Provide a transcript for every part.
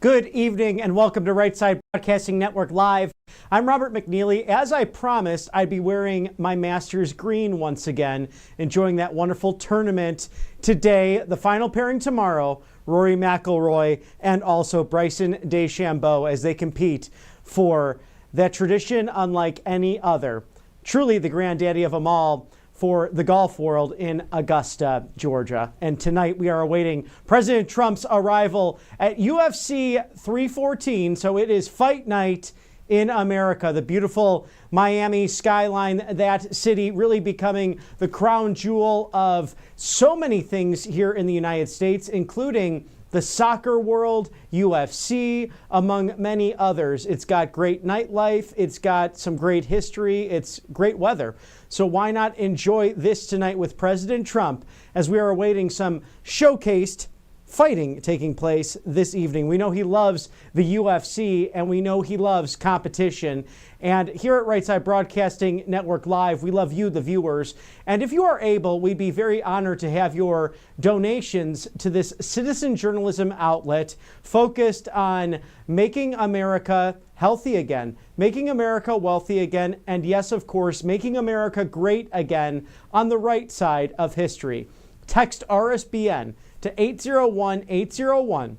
Good evening and welcome to Right Side Broadcasting Network Live. I'm Robert McNeely. As I promised, I'd be wearing my Masters green once again, enjoying that wonderful tournament today. The final pairing tomorrow, Rory McIlroy and also Bryson DeChambeau as they compete for that tradition unlike any other. Truly the granddaddy of them all for the golf world in Augusta, Georgia. And tonight we are awaiting President Trump's arrival at UFC 314. So it is fight night in America. The beautiful Miami skyline, that city really becoming the crown jewel of so many things here in the United States, including the soccer world, UFC, among many others. It's got great nightlife. It's got some great history. It's great weather. So why not enjoy this tonight with President Trump as we are awaiting some showcased fighting taking place this evening. We know he loves the UFC and we know he loves competition. And here at Right Side Broadcasting Network Live, we love you, the viewers. And if you are able, we'd be very honored to have your donations to this citizen journalism outlet focused on making America healthy again, making America wealthy again, and yes, of course, making America great again on the right side of history. Text RSBN to 801-801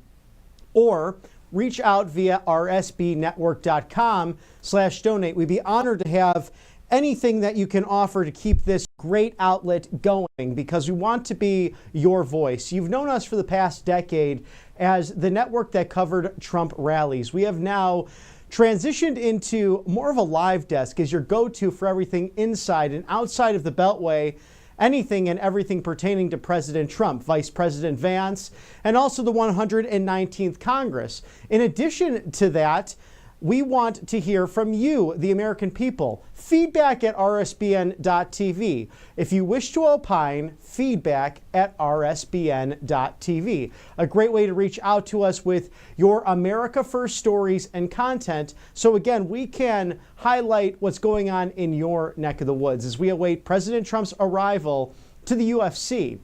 or reach out via rsbnetwork.com/donate. We'd be honored to have anything that you can offer to keep this great outlet going because we want to be your voice. You've known us for the past decade as the network that covered Trump rallies. We have now transitioned into more of a live desk as your go-to for everything inside and outside of the Beltway, anything and everything pertaining to President Trump, Vice President Vance, and also the 119th Congress. In addition to that, we want to hear from you, the American people. Feedback at rsbn.tv. If you wish to opine, feedback at rsbn.tv. A great way to reach out to us with your America First stories and content. So again, we can highlight what's going on in your neck of the woods as we await President Trump's arrival to the UFC.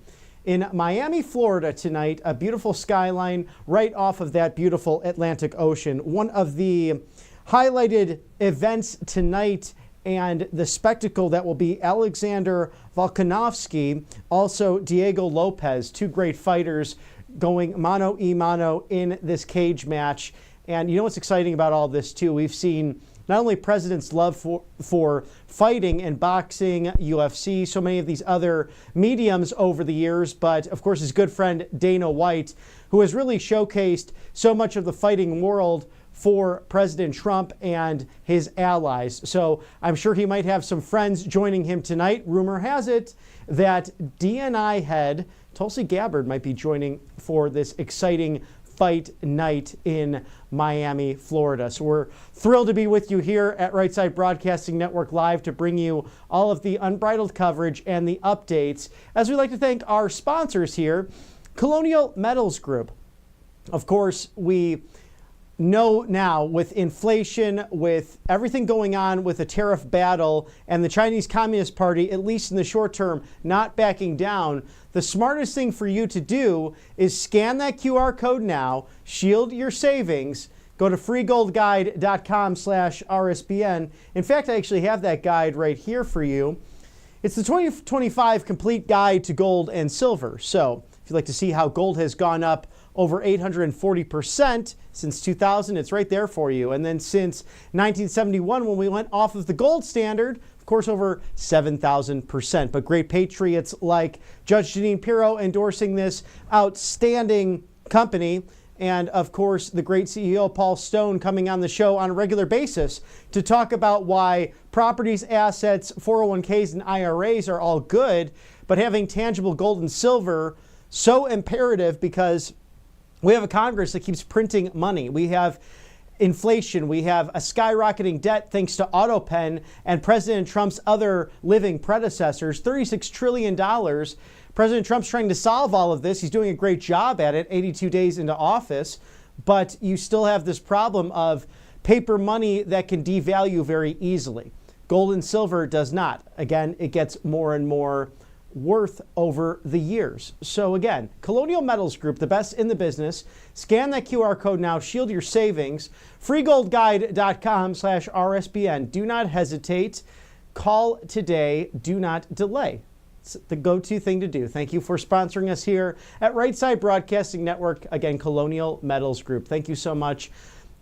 In Miami, Florida tonight, a beautiful skyline right off of that beautiful Atlantic Ocean. One of the highlighted events tonight and the spectacle that will be Alexander Volkanovski, also Diego Lopez, two great fighters going mano-a-mano in this cage match. And you know what's exciting about all this too? We've seen not only president's love for fighting and boxing, UFC, so many of these other mediums over the years, but of course his good friend Dana White, who has really showcased so much of the fighting world for President Trump and his allies. So I'm sure he might have some friends joining him tonight. Rumor has it that DNI head Tulsi Gabbard might be joining for this exciting fight night in Miami, Florida. So we're thrilled to be with you here at Right Side Broadcasting Network Live to bring you all of the unbridled coverage and the updates. As we like to thank our sponsors here, Colonial Metals Group. Of course, we know now with inflation, with everything going on with the tariff battle and the Chinese Communist Party, at least in the short term, not backing down, the smartest thing for you to do is scan that QR code now, shield your savings, go to freegoldguide.com/RSBN. In fact, I actually have that guide right here for you. It's the 2025 Complete Guide to Gold and Silver. So if you'd like to see how gold has gone up over 840% since 2000, it's right there for you. And then since 1971, when we went off of the gold standard, of course, over 7,000%. But great patriots like Judge Jeanine Pirro endorsing this outstanding company. And of course, the great CEO Paul Stone coming on the show on a regular basis to talk about why properties, assets, 401ks, and IRAs are all good, but having tangible gold and silver so imperative because we have a Congress that keeps printing money. We have inflation. We have a skyrocketing debt thanks to AutoPen and President Trump's other living predecessors, $36 trillion. President Trump's trying to solve all of this. He's doing a great job at it, 82 days into office. But you still have this problem of paper money that can devalue very easily. Gold and silver does not. Again, it gets more and more worth over the years. So again, Colonial Metals Group, the best in the business. Scan that QR code now, shield your savings. freegoldguide.com/RSBN. Do not hesitate. Call today. Do not delay. It's the go-to thing to do. Thank you for sponsoring us here at Right Side Broadcasting Network. Again, Colonial Metals Group. Thank you so much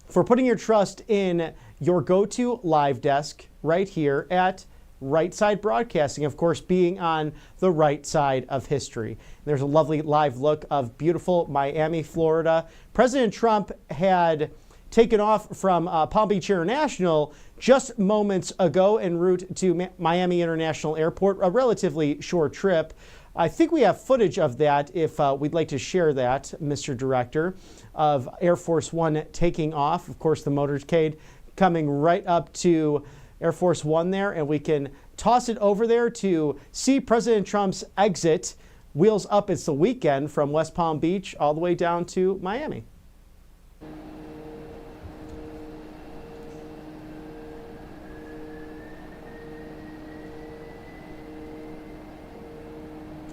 for putting your trust in your go-to live desk right here at Right Side Broadcasting, of course, being on the right side of history. There's a lovely live look of beautiful Miami, Florida. President Trump had taken off from Palm Beach International just moments ago en route to Miami International Airport, a relatively short trip. I think we have footage of that if we'd like to share that, Mr. Director, of Air Force One taking off. Of course, the motorcade coming right up to Air Force One there, and we can toss it over there to see President Trump's exit. Wheels up, it's the weekend from West Palm Beach all the way down to Miami.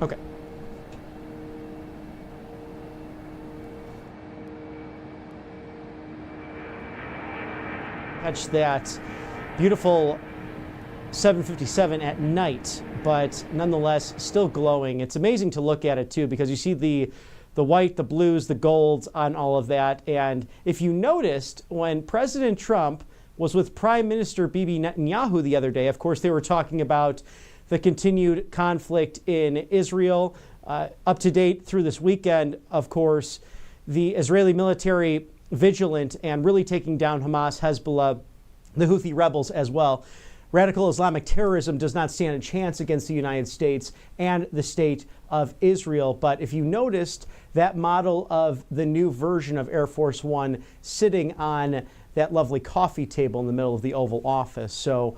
Okay. Catch that beautiful 757 at night, but nonetheless still glowing. It's amazing to look at it too, because you see the white, the blues, the golds on all of that. And if you noticed, when President Trump was with Prime Minister Bibi Netanyahu the other day, of course, they were talking about the continued conflict in Israel. Up to date through this weekend, of course, the Israeli military vigilant and really taking down Hamas, Hezbollah, the Houthi rebels as well. Radical Islamic terrorism does not stand a chance against the United States and the state of Israel. But if you noticed that model of the new version of Air Force One sitting on that lovely coffee table in the middle of the Oval Office. So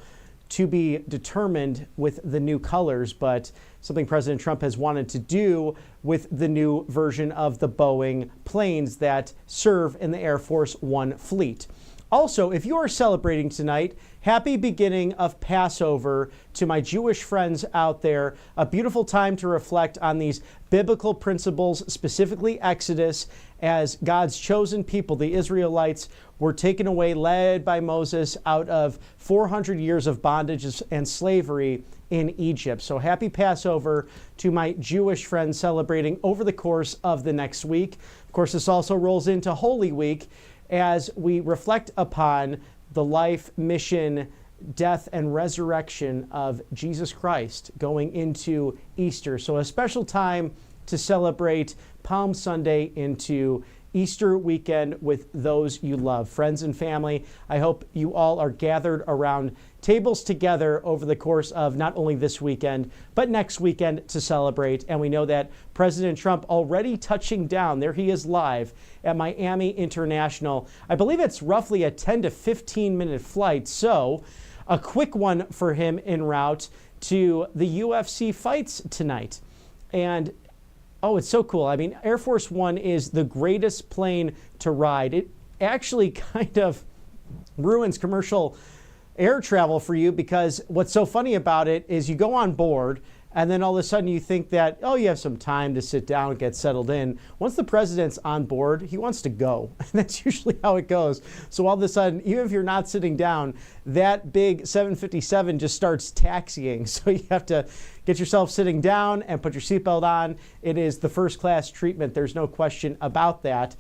to be determined with the new colors, but something President Trump has wanted to do with the new version of the Boeing planes that serve in the Air Force One fleet. Also, if you are celebrating tonight, happy beginning of Passover to my Jewish friends out there. A beautiful time to reflect on these biblical principles, specifically Exodus, as God's chosen people, the Israelites, were taken away, led by Moses, out of 400 years of bondage and slavery in Egypt. So happy Passover to my Jewish friends celebrating over the course of the next week. Of course, this also rolls into Holy Week as we reflect upon the life, mission, death, and resurrection of Jesus Christ going into Easter. So a special time to celebrate Palm Sunday into Easter weekend with those you love. Friends and family, I hope you all are gathered around tables together over the course of not only this weekend, but next weekend to celebrate. And we know that President Trump already touching down. There he is live at Miami International. I believe it's roughly a 10 to 15 minute flight. So a quick one for him en route to the UFC fights tonight. And oh, it's so cool. I mean, Air Force One is the greatest plane to ride. It actually kind of ruins commercial air travel for you, because what's so funny about it is you go on board and then all of a sudden you think that, oh, you have some time to sit down and get settled in. Once the president's on board, he wants to go. And that's usually how it goes. So all of a sudden, even if you're not sitting down, that big 757 just starts taxiing. So you have to get yourself sitting down and put your seatbelt on. It is the first class treatment. There's no question about that.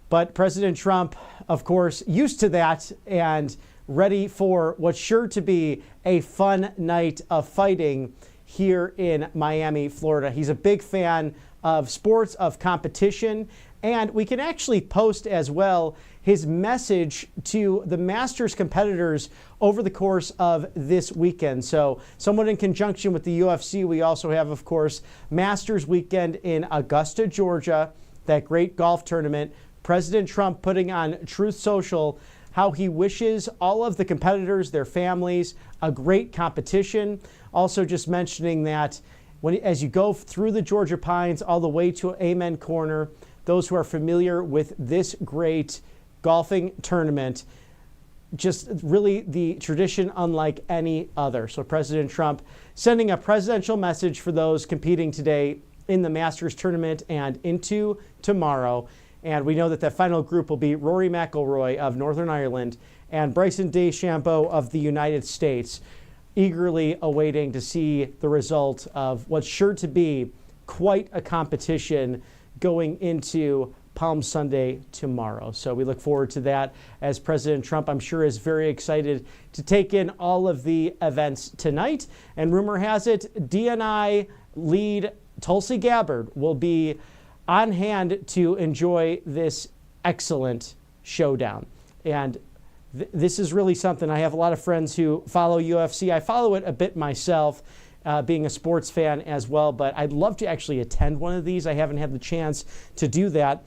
But President Trump, of course, used to that and ready for what's sure to be a fun night of fighting here in Miami, Florida. He's a big fan of sports, of competition, and we can actually post as well his message to the Masters competitors over the course of this weekend. So somewhat in conjunction with the UFC, we also have, of course, Masters weekend in Augusta, Georgia, that great golf tournament. President Trump putting on Truth Social how he wishes all of the competitors, their families, a great competition. Also just mentioning that as you go through the Georgia Pines all the way to Amen Corner, those who are familiar with this great golfing tournament, just really the tradition unlike any other. So President Trump sending a presidential message for those competing today in the Masters tournament and into tomorrow. And we know that the final group will be Rory McIlroy of Northern Ireland and Bryson DeChambeau of the United States, eagerly awaiting to see the result of what's sure to be quite a competition going into Palm Sunday tomorrow. So we look forward to that, as President Trump, I'm sure, is very excited to take in all of the events tonight. And rumor has it, DNI lead Tulsi Gabbard will be on hand to enjoy this excellent showdown. And this is really something. I have a lot of friends who follow UFC. I follow it a bit myself, being a sports fan as well, but I'd love to actually attend one of these. I haven't had the chance to do that.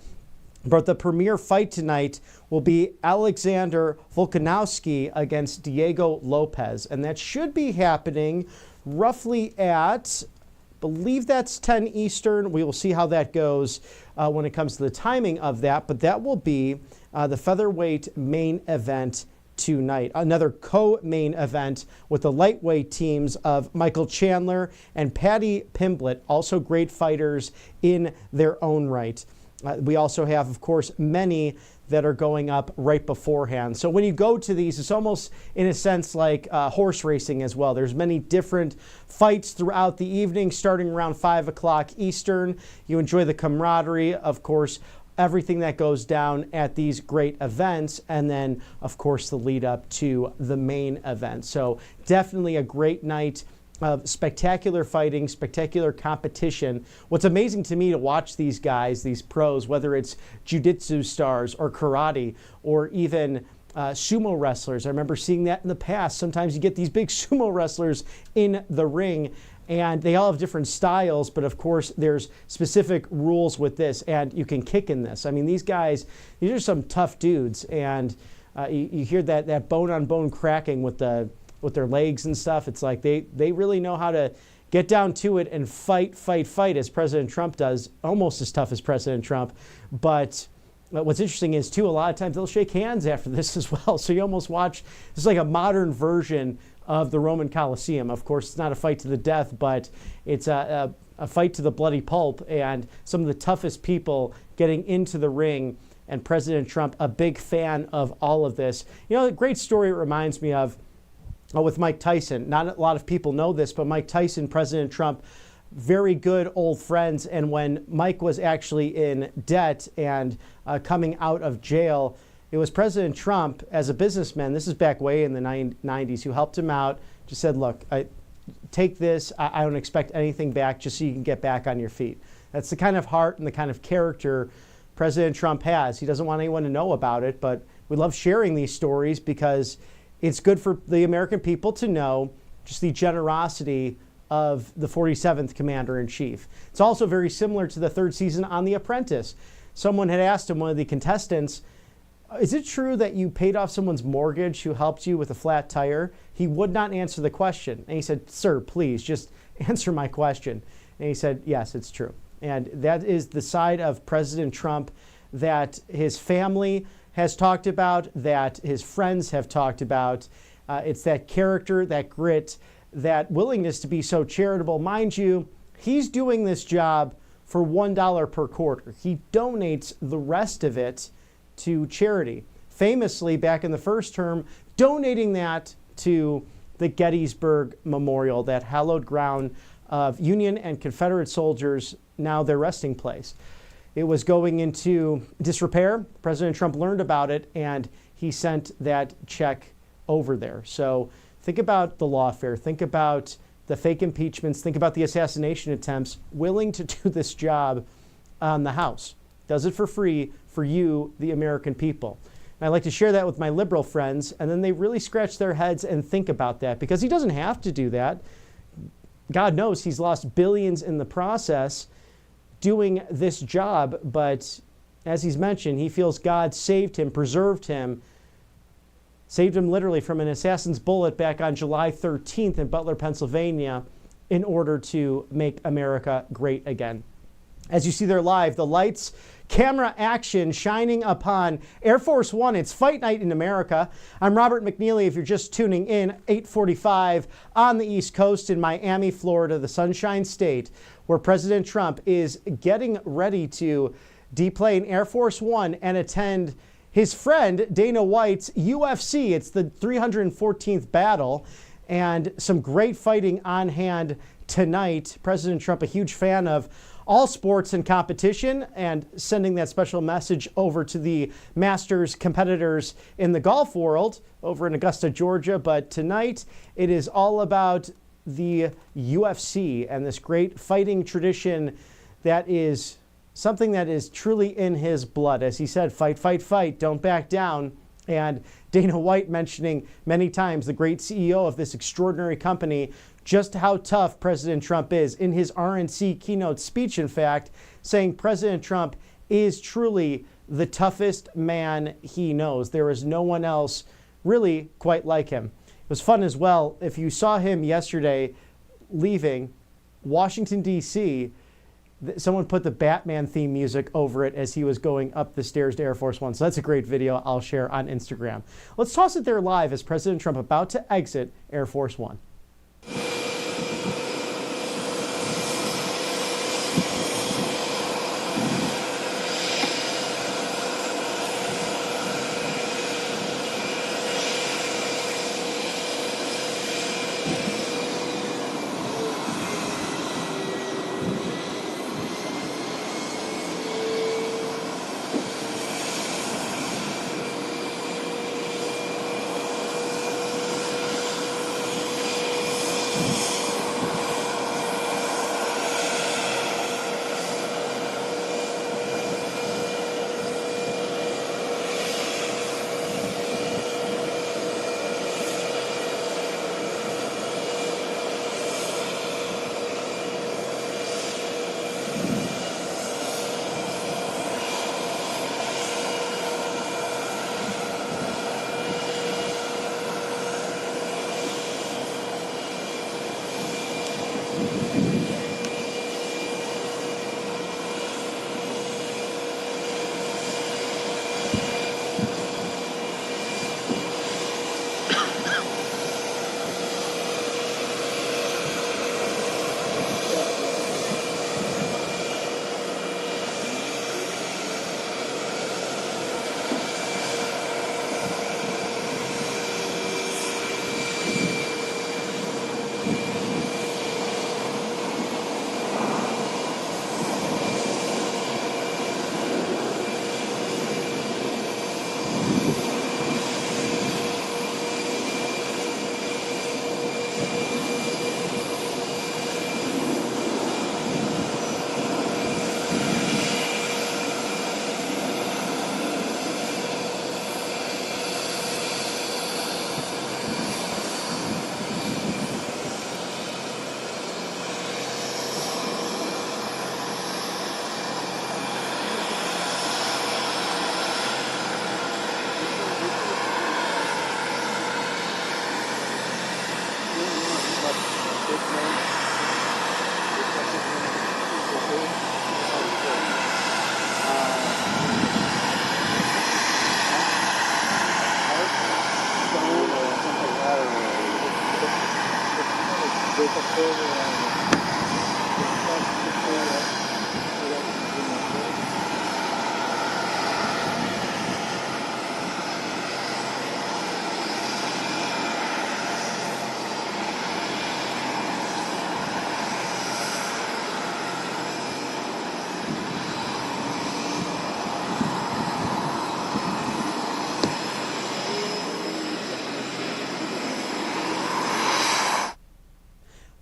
But the premier fight tonight will be Alexander Volkanovski against Diego Lopez. And that should be happening roughly at, I believe that's 10 Eastern. We will see how that goes when it comes to the timing of that. But that will be the featherweight main event tonight. Another co-main event with the lightweight teams of Michael Chandler and Paddy Pimblett, also great fighters in their own right. We also have, of course, many that are going up right beforehand. So when you go to these, it's almost, in a sense, like horse racing as well. There's many different fights throughout the evening, starting around 5 o'clock Eastern. You enjoy the camaraderie, of course, everything that goes down at these great events, and then, of course, the lead up to the main event. So definitely a great night of spectacular fighting, spectacular competition. What's amazing to me to watch these guys, these pros, whether it's jiu-jitsu stars or karate or even sumo wrestlers. I remember seeing that in the past. Sometimes you get these big sumo wrestlers in the ring, and they all have different styles, but of course there's specific rules with this, and you can kick in this. I mean, these guys, these are some tough dudes, and you hear that bone-on-bone cracking with their legs and stuff. It's like they really know how to get down to it and fight, as President Trump does, almost as tough as President Trump. But what's interesting is, too, a lot of times they'll shake hands after this as well. So you almost watch, it's like a modern version of the Roman Colosseum. Of course, it's not a fight to the death, but it's a fight to the bloody pulp, and some of the toughest people getting into the ring. And President Trump, a big fan of all of this. You know, a great story it reminds me of with Mike Tyson. Not a lot of people know this, but Mike Tyson, President Trump, very good old friends. And when Mike was actually in debt and coming out of jail, it was President Trump, as a businessman, this is back way in the 90s, who helped him out, just said, look, take this. I don't expect anything back, just so you can get back on your feet. That's the kind of heart and the kind of character President Trump has. He doesn't want anyone to know about it, but we love sharing these stories because it's good for the American people to know just the generosity of the 47th Commander-in-Chief. It's also very similar to the third season on The Apprentice. Someone had asked him, one of the contestants, is it true that you paid off someone's mortgage who helped you with a flat tire? He would not answer the question. And he said, sir, please just answer my question. And he said, yes, it's true. And that is the side of President Trump that his family has talked about, that his friends have talked about. It's that character, that grit, that willingness to be so charitable. Mind you, he's doing this job for $1 per quarter. He donates the rest of it to charity. Famously, back in the first term, donating that to the Gettysburg Memorial, that hallowed ground of Union and Confederate soldiers, now their resting place. It was going into disrepair. President Trump learned about it, and he sent that check over there. So think about the lawfare. Think about the fake impeachments. Think about the assassination attempts. Willing to do this job on the House. Does it for free for you, the American people. And I like to share that with my liberal friends, and then they really scratch their heads and think about that, because he doesn't have to do that. God knows he's lost billions in the process doing this job, but as he's mentioned, he feels God saved him, preserved him, saved him literally from an assassin's bullet back on July 13th in Butler, Pennsylvania, in order to make America great again. As you see there live, the lights, camera action shining upon Air Force One. It's fight night in America. I'm Robert McNeely. If you're just tuning in, 8:45 on the East Coast in Miami, Florida, the Sunshine State, where President Trump is getting ready to deplane Air Force One and attend his friend Dana White's UFC. It's the 314th battle, and some great fighting on hand tonight. President Trump, a huge fan of all sports and competition, and sending that special message over to the Masters competitors in the golf world over in Augusta, Georgia. But tonight it is all about the UFC and this great fighting tradition that is something that is truly in his blood. As he said, fight, fight, fight, don't back down. And Dana White mentioning many times, the great CEO of this extraordinary company, just how tough President Trump is. In his RNC keynote speech, in fact, saying President Trump is truly the toughest man he knows. There is no one else really quite like him. It was fun as well. If you saw him yesterday leaving Washington, D.C., someone put the Batman theme music over it as he was going up the stairs to Air Force One. So that's a great video I'll share on Instagram. Let's toss it there live as President Trump about to exit Air Force One.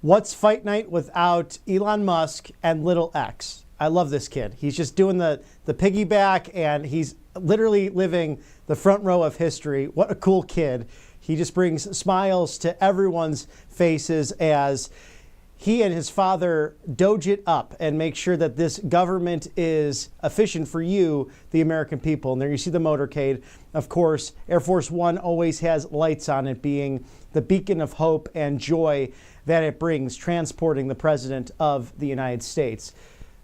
What's fight night without Elon Musk and little X? I love this kid. He's just doing the piggyback, and he's literally living the front row of history. What a cool kid. He just brings smiles to everyone's faces as he and his father doge it up and make sure that this government is efficient for you, the American people. And there you see the motorcade. Of course, Air Force One always has lights on it, being the beacon of hope and joy that it brings, transporting the President of the United States.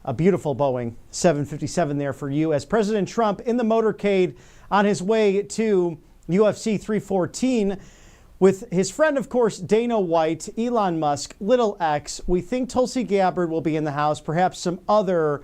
A beautiful Boeing 757 there for you as President Trump in the motorcade on his way to UFC 314 with his friend, of course, Dana White, Elon Musk, Little X. We think Tulsi Gabbard will be in the house, perhaps some other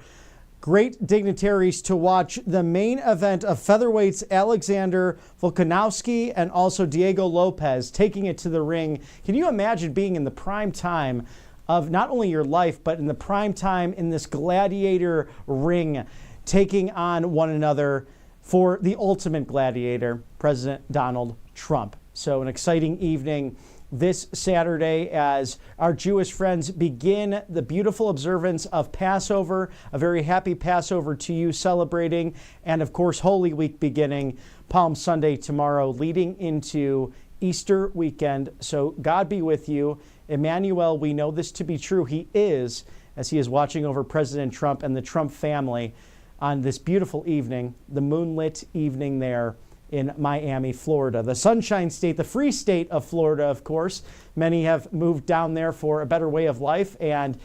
great dignitaries to watch the main event of featherweights Alexander Volkanovski and also Diego Lopez taking it to the ring. Can you imagine being in the prime time of not only your life, but in the prime time in this gladiator ring, taking on one another for the ultimate gladiator, President Donald Trump? So an exciting evening this Saturday as our Jewish friends begin the beautiful observance of Passover. A very happy Passover to you celebrating. And of course, Holy Week beginning Palm Sunday tomorrow, leading into Easter weekend. So God be with you. Emmanuel, we know this to be true. He is, as he is watching over President Trump and the Trump family on this beautiful evening, the moonlit evening there in Miami, Florida. The Sunshine State, the free state of Florida, of course. Many have moved down there for a better way of life. And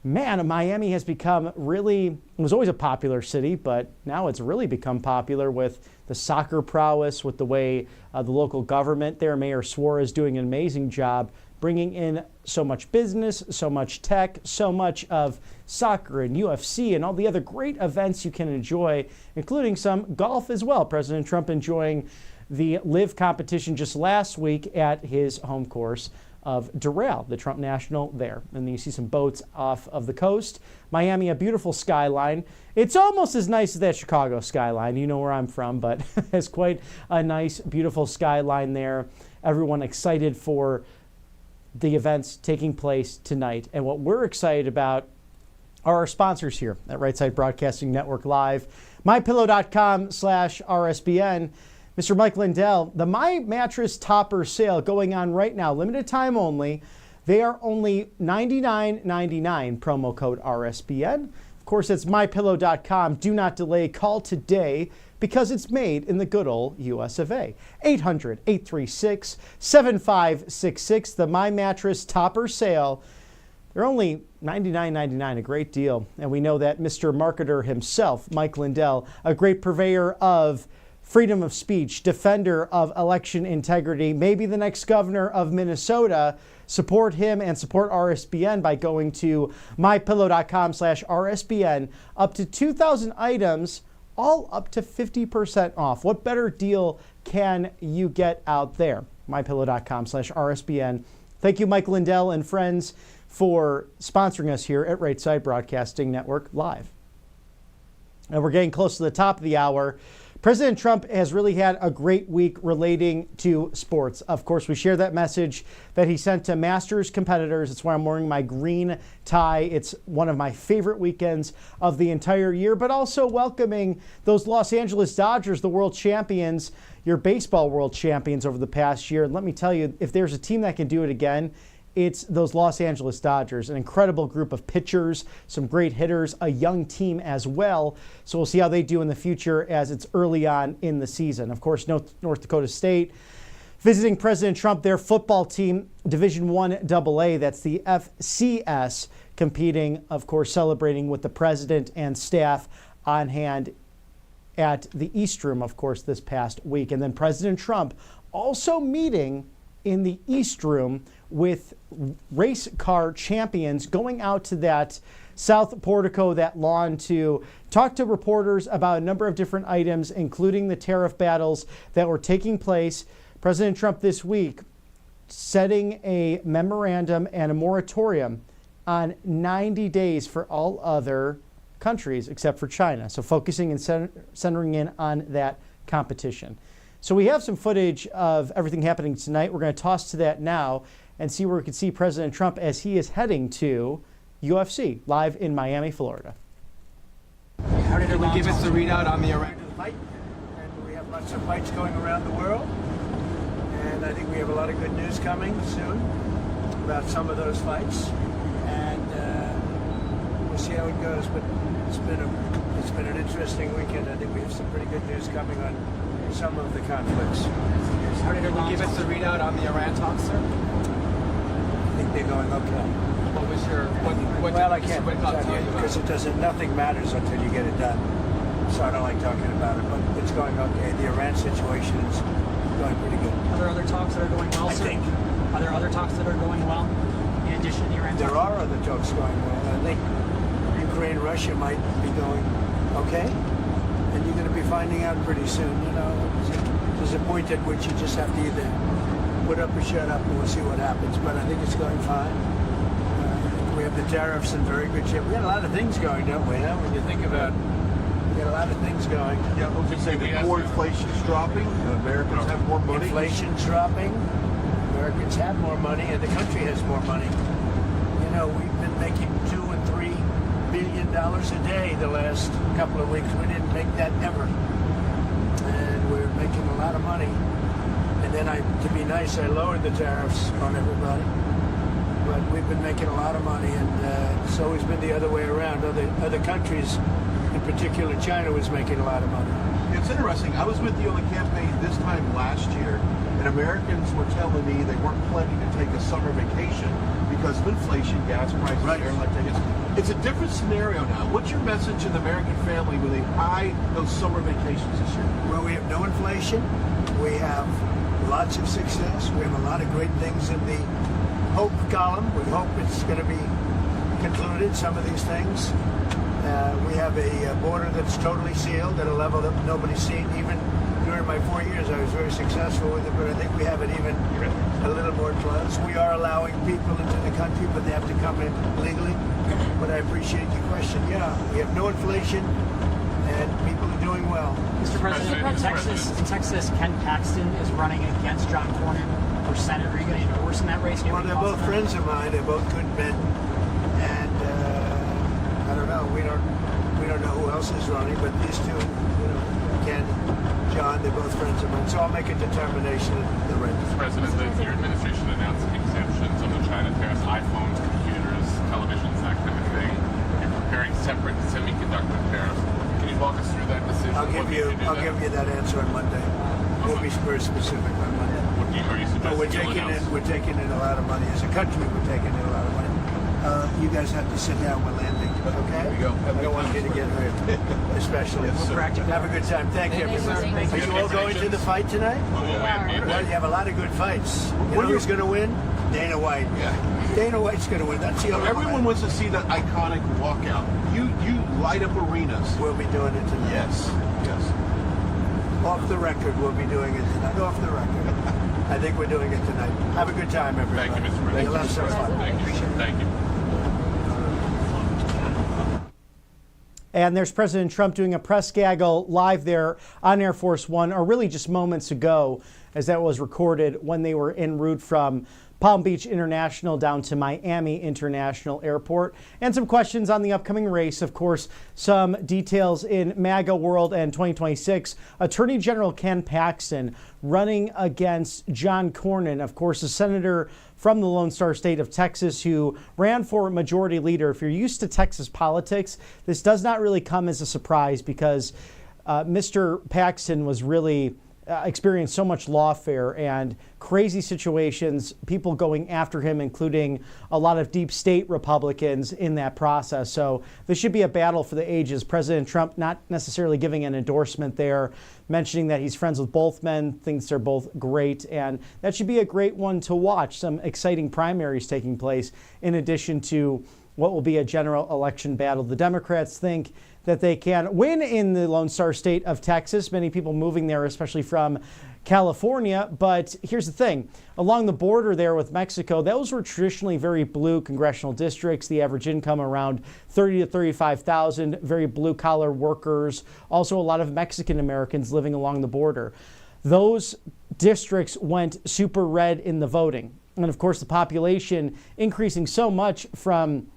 man, Miami has become really, it was always a popular city, but now it's really become popular with the soccer prowess, with the way the local government there, Mayor Suarez, doing an amazing job bringing in so much business, so much tech, so much of soccer and UFC and all the other great events you can enjoy, including some golf as well. President Trump enjoying the LIV competition just last week at his home course of Doral, the Trump National there. And then you see some boats off of the coast. Miami, a beautiful skyline. It's almost as nice as that Chicago skyline. You know where I'm from, but it's quite a nice, beautiful skyline there. Everyone excited for the events taking place tonight. And what we're excited about are our sponsors here at Right Side Broadcasting Network Live. MyPillow.com/RSBN. Mr. Mike Lindell, the My Mattress Topper sale going on right now, limited time only. They are only $99.99, promo code RSBN. Of course, it's MyPillow.com. Do not delay. Call today because it's made in the good old US of A. 800-836-7566. The My Mattress Topper sale. They're only $99.99, a great deal. And we know that Mr. Marketer himself, Mike Lindell, a great purveyor of freedom of speech, defender of election integrity, maybe the next governor of Minnesota. Support him and support RSBN by going to mypillow.com/RSBN. Up to 2,000 items, all up to 50% off. What better deal can you get out there? mypillow.com/RSBN. Thank you, Mike Lindell and friends, for sponsoring us here at Right Side Broadcasting Network Live. And we're getting close to the top of the hour. President Trump has really had a great week relating to sports. Of course, we share that message that he sent to Masters competitors. It's why I'm wearing my green tie. It's one of my favorite weekends of the entire year, but also welcoming those Los Angeles Dodgers, the world champions, your baseball world champions over the past year. And let me tell you, if there's a team that can do it again, it's those Los Angeles Dodgers, an incredible group of pitchers, some great hitters, a young team as well. So we'll see how they do in the future as it's early on in the season. Of course, North Dakota State visiting President Trump, their football team, Division I AA, that's the FCS, competing, of course, celebrating with the president and staff on hand at the East Room, of course, this past week. And then President Trump also meeting in the East Room with race car champions, going out to that South Portico, that lawn, to talk to reporters about a number of different items, including the tariff battles that were taking place. President Trump this week setting a memorandum and a moratorium on 90 days for all other countries except for China. So focusing and centering in on that competition. So we have some footage of everything happening tonight. We're going to toss to that now and see where we can see President Trump as he is heading to UFC, live in Miami, Florida. How did it give us the readout on the Iran fight? And we have lots of fights going around the world. And I think we have a lot of good news coming soon about some of those fights. And we'll see how it goes. But it's been an interesting weekend. I think we have some pretty good news coming on some of the conflicts. How did it give us the readout on the Iran talks, sir? I think they're going okay. What was your what Well, I did can't Mr. Whitlock tell tell you you because about? it doesn't. Nothing matters until you get it done. So I don't like talking about it, but it's going okay. The Iran situation is going pretty good. Are there other talks that are going well, I sir? think. Are there other talks that are going well in addition to the Iran There talks? are other talks going well. I think Ukraine, Russia might be going okay, and you're going to be finding out pretty soon. You know, there's a point at which you just have to either put up or shut up, and we'll see what happens. But I think it's going fine. We have the tariffs in very good shape. We got a lot of things going, don't we? Huh? When you think about it, we got a lot of things going. Yeah, I was going to say the core inflation's dropping. Americans have more money. Inflation's dropping. Americans have more money, and the country has more money. You know, we've been making $2 and $3 billion a day the last couple of weeks. We didn't make that ever, and we're making a lot of money. And then, to be nice, I lowered the tariffs on everybody. But we've been making a lot of money, and it's always been the other way around. Other countries, in particular China, was making a lot of money. It's interesting. I was with you on the campaign this time last year, and Americans were telling me they weren't planning to take a summer vacation because of inflation, gas prices, Right. airline tickets. It's a different scenario now. What's your message to the American family when they buy those summer vacations this year? Well, we have no inflation. We have lots of success. We have a lot of great things in the hope column. We hope it's going to be concluded, some of these things. We have a border that's totally sealed at a level that nobody's seen. Even during my 4 years, I was very successful with it, but I think we have it even a little more close. We are allowing people into the country, but they have to come in legally. But I appreciate your question. Yeah, we have no inflation, and people are doing well. Mr. President, in Texas, Ken Paxton is running against John Cornyn for Senate. Are you going to endorse in that race? Well, they're both friends of mine. They're both good men, and I don't know. We don't know who else is running, but these two, you know, Ken, John, they're both friends of mine. So I'll make a determination at the race. Mr. President, your administration announced exemptions on the China tariffs, iPhones, computers, televisions, that kind of thing. You're preparing separate semiconductor tariffs. Can you walk us through that decision? I'll give you that answer on Monday. We'll be very specific on Monday. Are you But suggesting we're taking in a lot of money. As a country, we're taking in a lot of money. You guys have to sit down. We're landing. Okay? There we go. I don't want you to get hurt, especially. Yes, sir. Have a good time. Thank you, everybody. Are you all going to the fight tonight? Well, you have a lot of good fights. You know who's going to win? Dana White. Yeah. Dana White's going to win. That's the only Everyone fight. wants to see that iconic walkout. You light up arenas. We'll be doing it tonight. Yes. Off the record, we'll be doing it tonight. Off the record. I think we're doing it tonight. Have a good time, everybody. Thank you, Mr. President. You'll have some fun. Thank you. And there's President Trump doing a press gaggle live there on Air Force One, or really just moments ago, as that was recorded when they were en route from Palm Beach International down to Miami International Airport. And some questions on the upcoming race. Of course, some details in MAGA world and 2026. Attorney General Ken Paxton running against John Cornyn, of course, a senator from the Lone Star State of Texas who ran for majority leader. If you're used to Texas politics, this does not really come as a surprise because Mr. Paxton was really experienced so much lawfare and crazy situations, people going after him, including a lot of deep state Republicans in that process. So this should be a battle for the ages. President Trump not necessarily giving an endorsement there, mentioning that he's friends with both men, thinks they're both great, and that should be a great one to watch. Some exciting primaries taking place in addition to what will be a general election battle. The Democrats think that they can win in the Lone Star State of Texas. Many people moving there, especially from California. But here's the thing. Along the border there with Mexico, those were traditionally very blue congressional districts. The average income around $30,000 to $35,000, very blue-collar workers. Also a lot of Mexican Americans living along the border. Those districts went super red in the voting. And of course, the population increasing so much from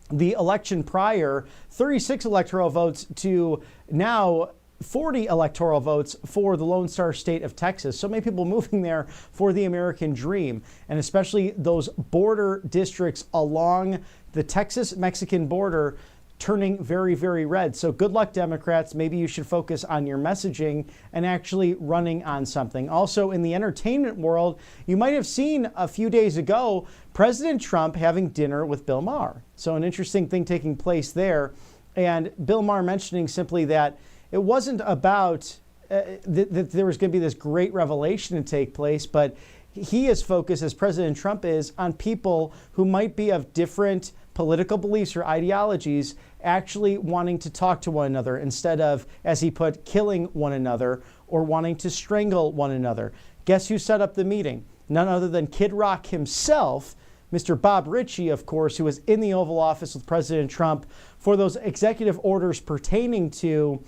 the election prior, 36 electoral votes to now 40 electoral votes for the Lone Star State of Texas. So many people moving there for the American dream, and especially those border districts along the Texas-Mexican border. turning very, very red. So good luck, Democrats. Maybe you should focus on your messaging and actually running on something. Also, in the entertainment world, you might have seen a few days ago President Trump having dinner with Bill Maher. So an interesting thing taking place there. And Bill Maher mentioning simply that it wasn't about that there was going to be this great revelation to take place, but he is focused, as President Trump is, on people who might be of different political beliefs or ideologies actually wanting to talk to one another instead of, as he put, killing one another or wanting to strangle one another. Guess who set up the meeting? None other than Kid Rock himself, Mr. Bob Ritchie, of course, who was in the Oval Office with President Trump for those executive orders pertaining to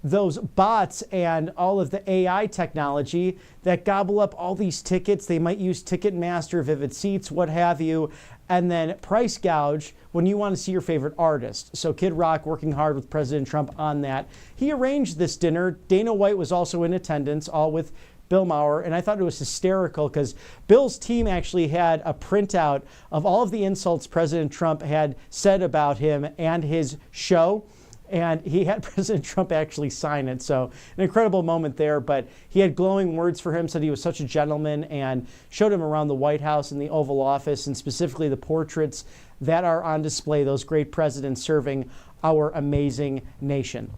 those bots and all of the AI technology that gobble up all these tickets. They might use Ticketmaster, Vivid Seats, what have you, and then price gouge when you want to see your favorite artist. So Kid Rock working hard with President Trump on that. He arranged this dinner. Dana White was also in attendance, all with Bill Maher, and I thought it was hysterical because Bill's team actually had a printout of all of the insults President Trump had said about him and his show. And he had President Trump actually sign it. So an incredible moment there. But he had glowing words for him, said he was such a gentleman, and showed him around the White House and the Oval Office, and specifically the portraits that are on display, those great presidents serving our amazing nation.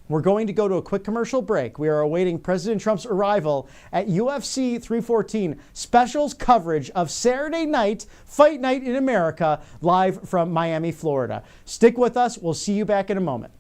We're going to go to a quick commercial break. We are awaiting President Trump's arrival at UFC 314 specials coverage of Saturday night, Fight Night in America, live from Miami, Florida. Stick with us. We'll see you back in a moment.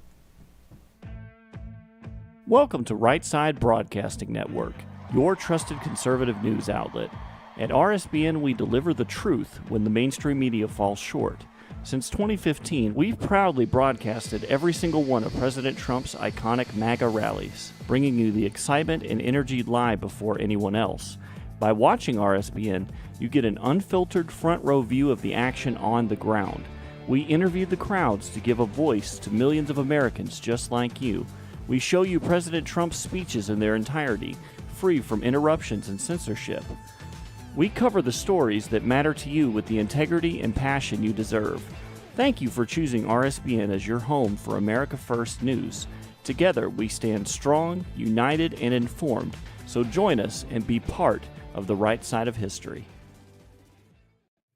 Welcome to Right Side Broadcasting Network, your trusted conservative news outlet. At RSBN, we deliver the truth when the mainstream media falls short. Since 2015, we've proudly broadcasted every single one of President Trump's iconic MAGA rallies, bringing you the excitement and energy live before anyone else. By watching RSBN, you get an unfiltered front row view of the action on the ground. We interview the crowds to give a voice to millions of Americans just like you. We show you President Trump's speeches in their entirety, free from interruptions and censorship. We cover the stories that matter to you with the integrity and passion you deserve. Thank you for choosing RSBN as your home for America First news. Together, we stand strong, united, and informed. So join us and be part of the right side of history.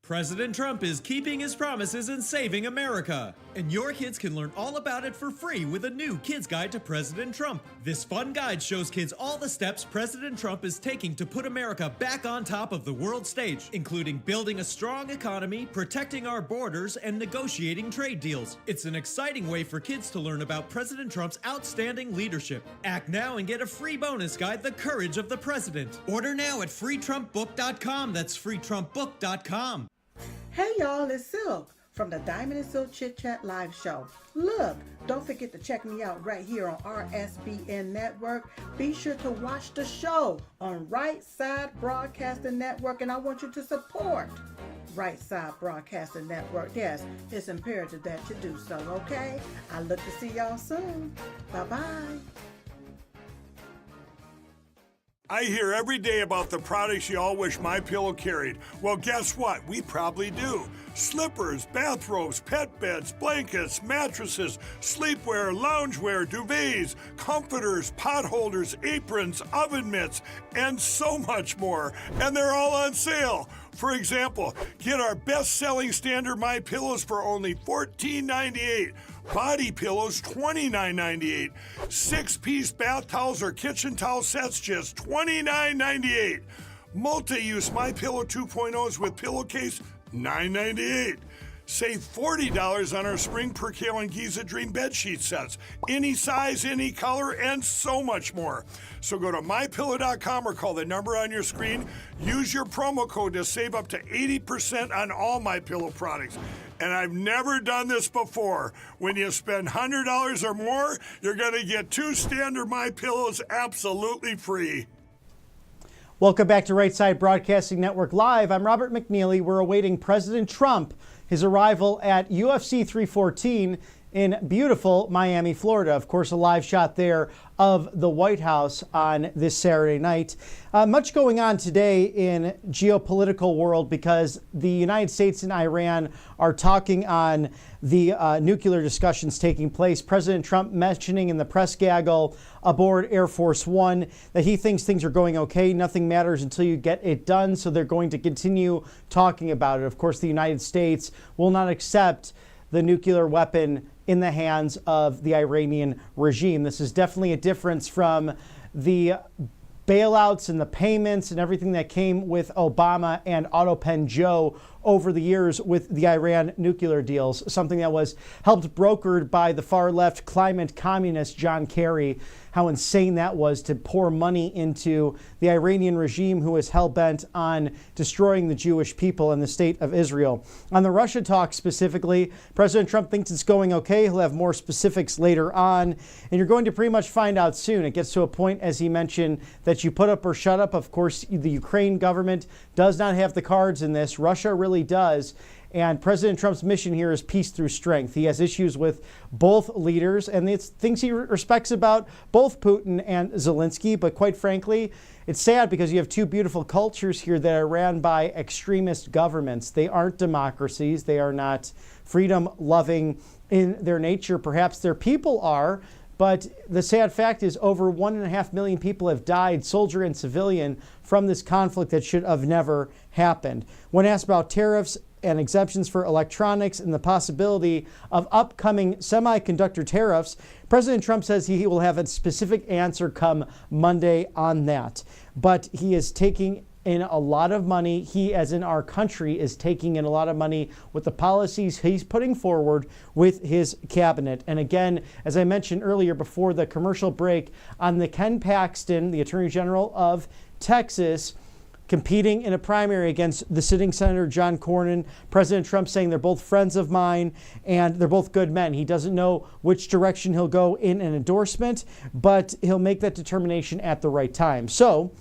President Trump is keeping his promises and saving America. And your kids can learn all about it for free with a new Kids Guide to President Trump. This fun guide shows kids all the steps President Trump is taking to put America back on top of the world stage, including building a strong economy, protecting our borders, and negotiating trade deals. It's an exciting way for kids to learn about President Trump's outstanding leadership. Act now and get a free bonus guide, The Courage of the President. Order now at freetrumpbook.com. That's freetrumpbook.com. Hey y'all, it's Silk from the Diamond and Silk Chit Chat Live Show. Look, don't forget to check me out right here on RSBN Network. Be sure to watch the show on Right Side Broadcasting Network, and I want you to support Right Side Broadcasting Network. Yes, it's imperative that you do so, okay? I look to see y'all soon. Bye-bye. I hear every day about the products you all wish MyPillow carried. Well, guess what? We probably do. Slippers, bathrobes, pet beds, blankets, mattresses, sleepwear, loungewear, duvets, comforters, pot holders, aprons, oven mitts, and so much more. And they're all on sale. For example, get our best-selling standard MyPillows for only $14.98. Body pillows, $29.98. 6-piece bath towels or kitchen towel sets, just $29.98. Multi-use MyPillow 2.0s with pillowcase, $9.98. Save $40 on our Spring Percale and Giza Dream bedsheet sets. Any size, any color, and so much more. So go to MyPillow.com or call the number on your screen. Use your promo code to save up to 80% on all MyPillow products. And I've never done this before. When you spend $100 or more, you're going to get 2 standard MyPillows absolutely free. Welcome back to Right Side Broadcasting Network Live. I'm Robert McNeely. We're awaiting President Trump, his arrival at UFC 314 in beautiful Miami, Florida. Of course, a live shot there of the White House on this Saturday night. Much going on today in geopolitical world because the United States and Iran are talking on the nuclear discussions taking place. President Trump mentioning in the press gaggle aboard Air Force One that he thinks things are going okay. Nothing matters until you get it done. So they're going to continue talking about it. Of course, the United States will not accept the nuclear weapon in the hands of the Iranian regime. This is definitely a difference from the bailouts and the payments and everything that came with Obama and Autopen Joe over the years with the Iran nuclear deals, something that was helped brokered by the far left climate communist John Kerry. How insane that was to pour money into the Iranian regime who is hell-bent on destroying the Jewish people and the state of Israel. On the Russia talk specifically, President Trump thinks it's going okay. He'll have more specifics later on, and you're going to pretty much find out soon. It gets to a point, as he mentioned, that you put up or shut up. Of course, the Ukraine government does not have the cards in this. Russia really does. And President Trump's mission here is peace through strength. He has issues with both leaders and it's things he respects about both Putin and Zelensky. But quite frankly, it's sad because you have two beautiful cultures here that are ran by extremist governments. They aren't democracies. They are not freedom loving in their nature. Perhaps their people are. But the sad fact is over 1.5 million people have died, soldier and civilian, from this conflict that should have never happened. When asked about tariffs and exemptions for electronics and the possibility of upcoming semiconductor tariffs, President Trump says he will have a specific answer come Monday on that. But he is taking in a lot of money. He, as in our country, is taking in a lot of money with the policies he's putting forward with his cabinet. And again, as I mentioned earlier before the commercial break, on the Ken Paxton, the Attorney General of Texas, competing in a primary against the sitting Senator John Cornyn. President Trump saying they're both friends of mine and they're both good men. He doesn't know which direction he'll go in an endorsement, but he'll make that determination at the right time. So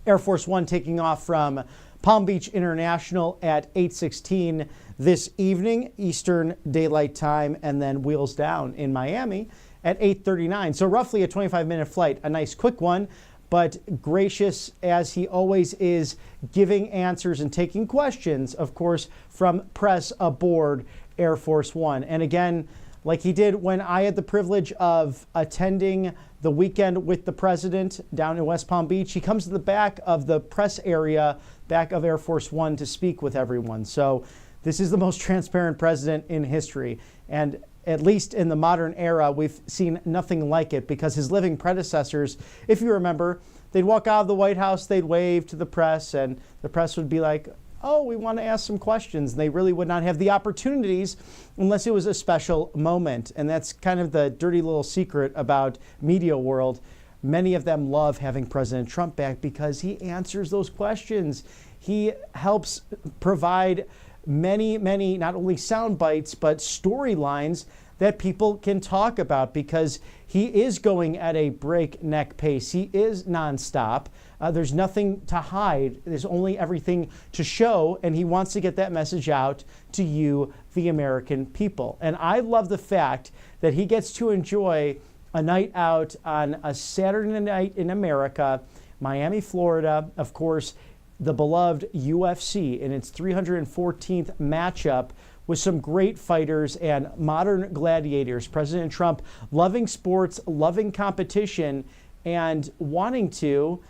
Air Force One taking off from Palm Beach International at 8:16 this evening, Eastern Daylight Time, and then wheels down in Miami at 8:39. So roughly a 25-minute flight, a nice quick one, but gracious as he always is, giving answers and taking questions, of course, from press aboard Air Force One. And again, like he did when I had the privilege of attending the weekend with the president down in West Palm Beach, he comes to the back of the press area, back of Air Force One, to speak with everyone. So this is the most transparent president in history. And at least in the modern era, we've seen nothing like it, because his living predecessors, if you remember, they'd walk out of the White House, they'd wave to the press, and the press would be like, oh, we want to ask some questions. And they really would not have the opportunities unless it was a special moment. And that's kind of the dirty little secret about media world. Many of them love having President Trump back because he answers those questions. He helps provide many, not only sound bites, but storylines that people can talk about, because he is going at a breakneck pace. He is nonstop. There's nothing to hide. There's only everything to show, and he wants to get that message out to you, the American people. And I love the fact that he gets to enjoy a night out on a Saturday night in America, Miami, Florida, of course, the beloved UFC in its 314th matchup with some great fighters and modern gladiators. President Trump loving sports, loving competition, and wanting to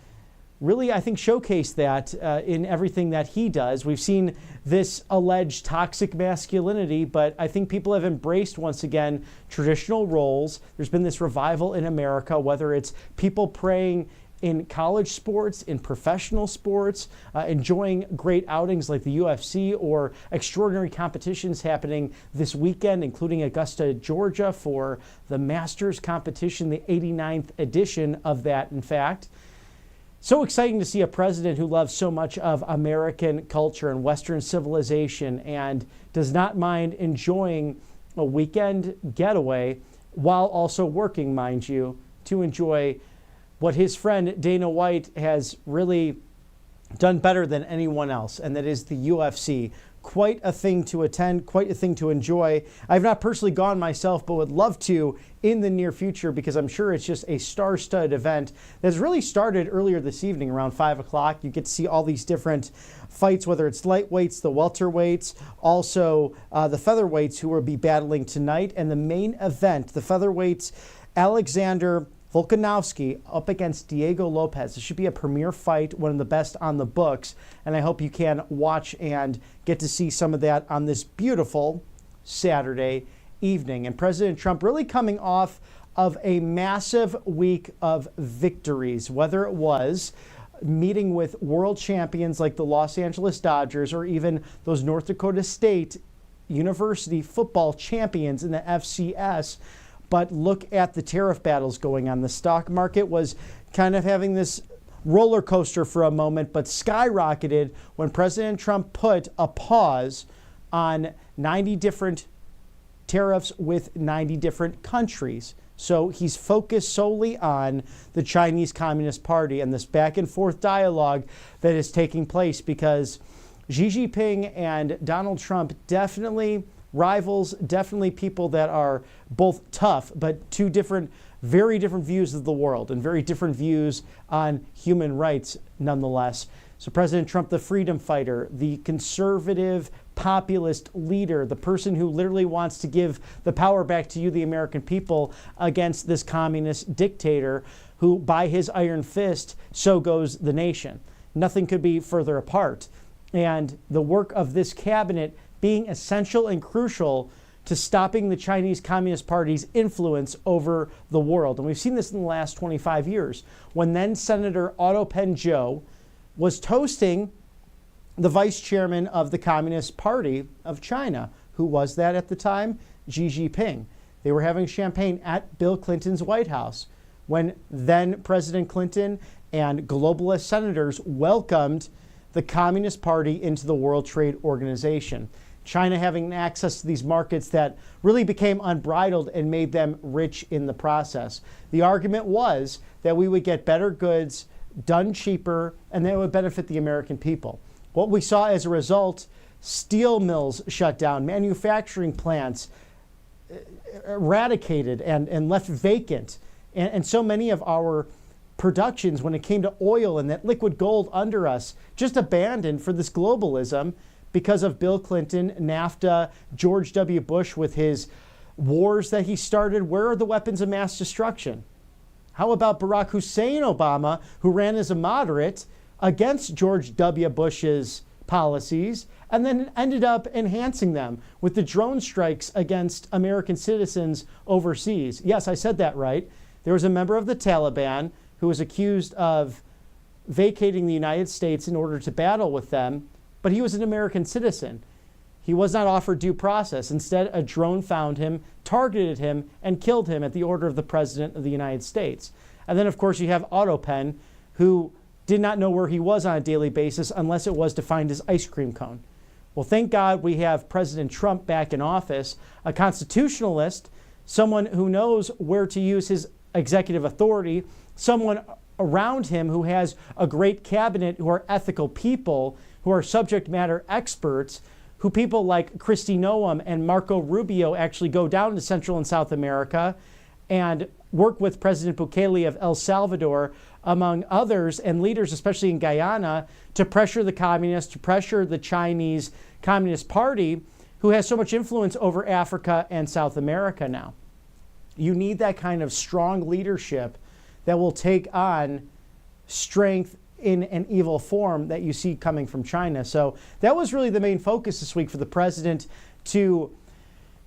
really, I think, showcase that in everything that he does. We've seen this alleged toxic masculinity, but I think people have embraced, once again, traditional roles. There's been this revival in America, whether it's people praying in college sports, in professional sports, enjoying great outings like the UFC, or extraordinary competitions happening this weekend, including Augusta, Georgia, for the Masters competition, the 89th edition of that, in fact. So exciting to see a president who loves so much of American culture and Western civilization and does not mind enjoying a weekend getaway while also working, mind you, to enjoy what his friend Dana White has really done better than anyone else, and that is the UFC. quite a thing to attend, quite a thing to enjoy. I've not personally gone myself, but would love to in the near future because I'm sure it's just a star-studded event that's really started earlier this evening around 5 o'clock. You get to see all these different fights, whether it's lightweights, the welterweights, also the featherweights who will be battling tonight. And the main event, the featherweights, Alexander Volkanovski up against Diego Lopez. This should be a premier fight, one of the best on the books, and I hope you can watch and get to see some of that on this beautiful Saturday evening. And President Trump really coming off of a massive week of victories, whether it was meeting with world champions like the Los Angeles Dodgers or even those North Dakota State University football champions in the FCS. But look at the tariff battles going on. The stock market was kind of having this roller coaster for a moment, but skyrocketed when President Trump put a pause on 90 different tariffs with 90 different countries. So he's focused solely on the Chinese Communist Party and this back and forth dialogue that is taking place because Xi Jinping and Donald Trump definitely rivals, definitely people that are both tough, but two different, very different views of the world and very different views on human rights nonetheless. So President Trump, the freedom fighter, the conservative populist leader, the person who literally wants to give the power back to you, the American people, against this communist dictator who, by his iron fist, so goes the nation. Nothing could be further apart. And the work of this cabinet being essential and crucial to stopping the Chinese Communist Party's influence over the world. And we've seen this in the last 25 years, when then Senator Otto Penn Joe was toasting the vice chairman of the Communist Party of China. Who was that at the time? Xi Jinping. They were having champagne at Bill Clinton's White House when then President Clinton and globalist senators welcomed the Communist Party into the World Trade Organization. China having access to these markets that really became unbridled and made them rich in the process. The argument was that we would get better goods done cheaper and that would benefit the American people. What we saw as a result, steel mills shut down, manufacturing plants eradicated and left vacant. And so many of our productions, when it came to oil and that liquid gold under us, just abandoned for this globalism because of Bill Clinton, NAFTA, George W. Bush with his wars that he started. Where are the weapons of mass destruction? How about Barack Hussein Obama, who ran as a moderate against George W. Bush's policies and then ended up enhancing them with the drone strikes against American citizens overseas? Yes, I said that right. There was a member of the Taliban who was accused of vacating the United States in order to battle with them, but he was an American citizen. He was not offered due process. Instead, a drone found him, targeted him, and killed him at the order of the President of the United States. And then, of course, you have Otto Penn, who did not know where he was on a daily basis unless it was to find his ice cream cone. Well, thank God we have President Trump back in office, a constitutionalist, someone who knows where to use his executive authority, someone around him who has a great cabinet who are ethical people, who are subject matter experts, who people like Kristi Noem and Marco Rubio actually go down to Central and South America and work with President Bukele of El Salvador, among others, and leaders, especially in Guyana, to pressure the communists, to pressure the Chinese Communist Party, who has so much influence over Africa and South America now. You need that kind of strong leadership that will take on strength in an evil form that you see coming from China. So that was really the main focus this week for the president, to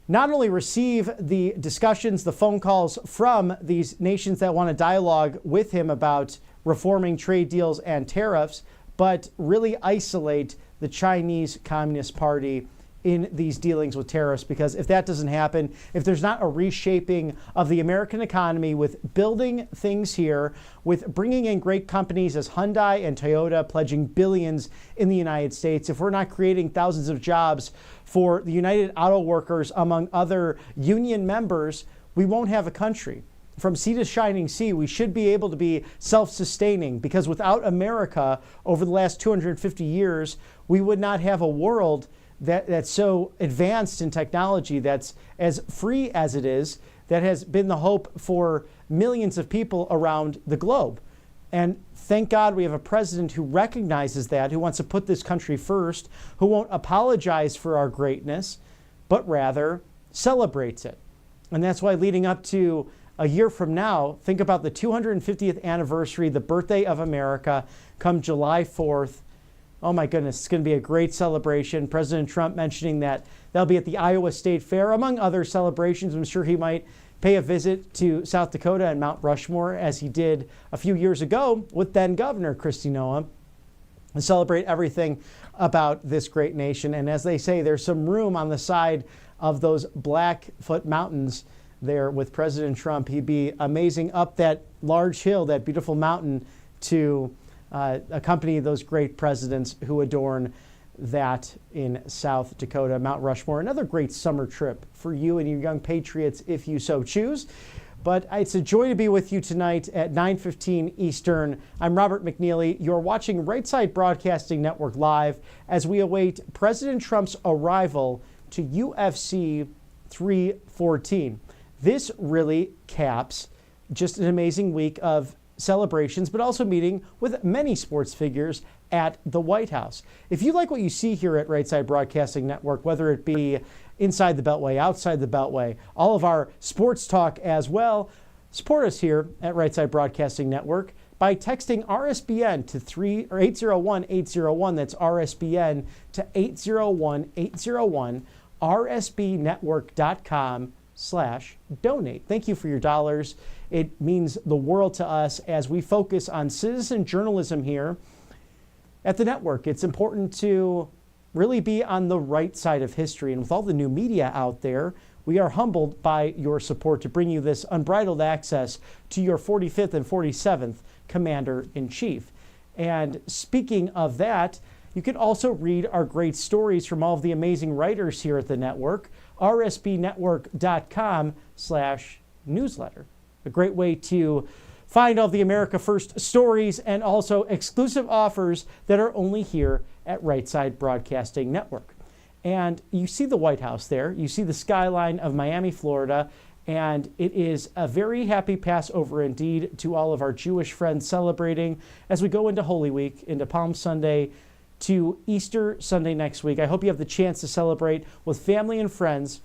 not only receive the discussions, the phone calls from these nations that want to dialogue with him about reforming trade deals and tariffs, but really isolate the Chinese Communist Party in these dealings with tariffs. Because if that doesn't happen, if there's not a reshaping of the American economy with building things here, with bringing in great companies as Hyundai and Toyota, pledging billions in the United States, if we're not creating thousands of jobs for the United Auto Workers, among other union members, we won't have a country. From sea to shining sea, we should be able to be self-sustaining, because without America over the last 250 years, we would not have a world that's so advanced in technology, that's as free as it is, that has been the hope for millions of people around the globe. And thank God we have a president who recognizes that, who wants to put this country first, who won't apologize for our greatness, but rather celebrates it. And that's why leading up to a year from now, think about the 250th anniversary, the birthday of America, come July 4th. Oh my goodness, it's going to be a great celebration. President Trump mentioning that that'll be at the Iowa State Fair, among other celebrations. I'm sure he might pay a visit to South Dakota and Mount Rushmore, as he did a few years ago with then Governor Kristi Noem, and celebrate everything about this great nation. And as they say, there's some room on the side of those Blackfoot Mountains there with President Trump. He'd be amazing up that large hill, that beautiful mountain, to accompany those great presidents who adorn that in South Dakota, Mount Rushmore. Another great summer trip for you and your young patriots if you so choose. But it's a joy to be with you tonight at 9:15 Eastern. I'm Robert McNeely. You're watching Right Side Broadcasting Network Live as we await President Trump's arrival to UFC 314. This really caps just an amazing week of celebrations, but also meeting with many sports figures at the White House. If you like what you see here at Right Side Broadcasting Network, whether it be inside the Beltway, outside the Beltway, all of our sports talk as well, support us here at Right Side Broadcasting Network by texting RSBN to 801-801. That's RSBN to 801-801, rsbnetwork.com/donate. Thank you for your dollars. It means the world to us as we focus on citizen journalism here at the network. It's important to really be on the right side of history. And with all the new media out there, we are humbled by your support to bring you this unbridled access to your 45th and 47th Commander-in-Chief. And speaking of that, you can also read our great stories from all of the amazing writers here at the network, rsbnetwork.com/newsletter. A great way to find all of the America First stories and also exclusive offers that are only here at Right Side Broadcasting Network. And you see the White House there. You see the skyline of Miami, Florida. And it is a very happy Passover indeed to all of our Jewish friends celebrating as we go into Holy Week, into Palm Sunday, to Easter Sunday next week. I hope you have the chance to celebrate with family and friends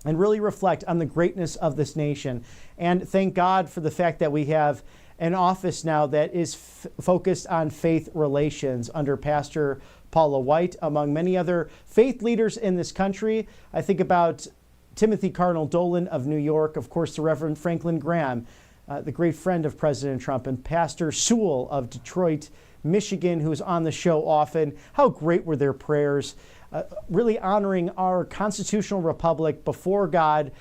and really reflect on the greatness of this nation. And thank God for the fact that we have an office now that is focused on faith relations under Pastor Paula White, among many other faith leaders in this country. I think about Timothy Cardinal Dolan of New York, of course, the Reverend Franklin Graham, the great friend of President Trump, and Pastor Sewell of Detroit, Michigan, who's on the show often. How great were their prayers? Really honoring our constitutional republic before God,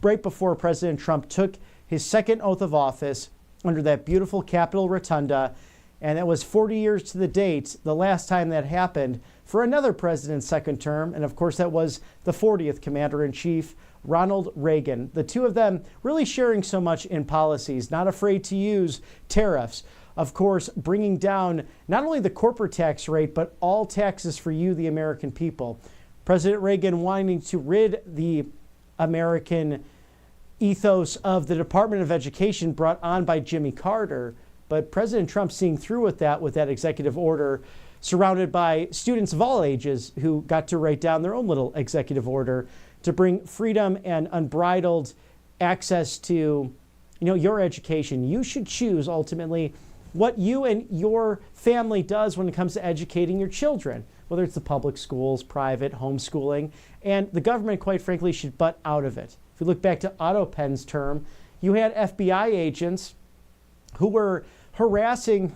right before President Trump took his second oath of office under that beautiful Capitol Rotunda. And it was 40 years to the date, the last time that happened, for another president's second term. And of course, that was the 40th Commander-in-Chief, Ronald Reagan. The two of them really sharing so much in policies, not afraid to use tariffs. Of course, bringing down not only the corporate tax rate, but all taxes for you, the American people. President Reagan wanting to rid the American ethos of the Department of Education brought on by Jimmy Carter. But President Trump seeing through with that executive order, surrounded by students of all ages who got to write down their own little executive order to bring freedom and unbridled access to, your education. You should choose ultimately what you and your family does when it comes to educating your children, whether it's the public schools, private, homeschooling, and the government, quite frankly, should butt out of it. If you look back to Otto Penn's term, you had FBI agents who were harassing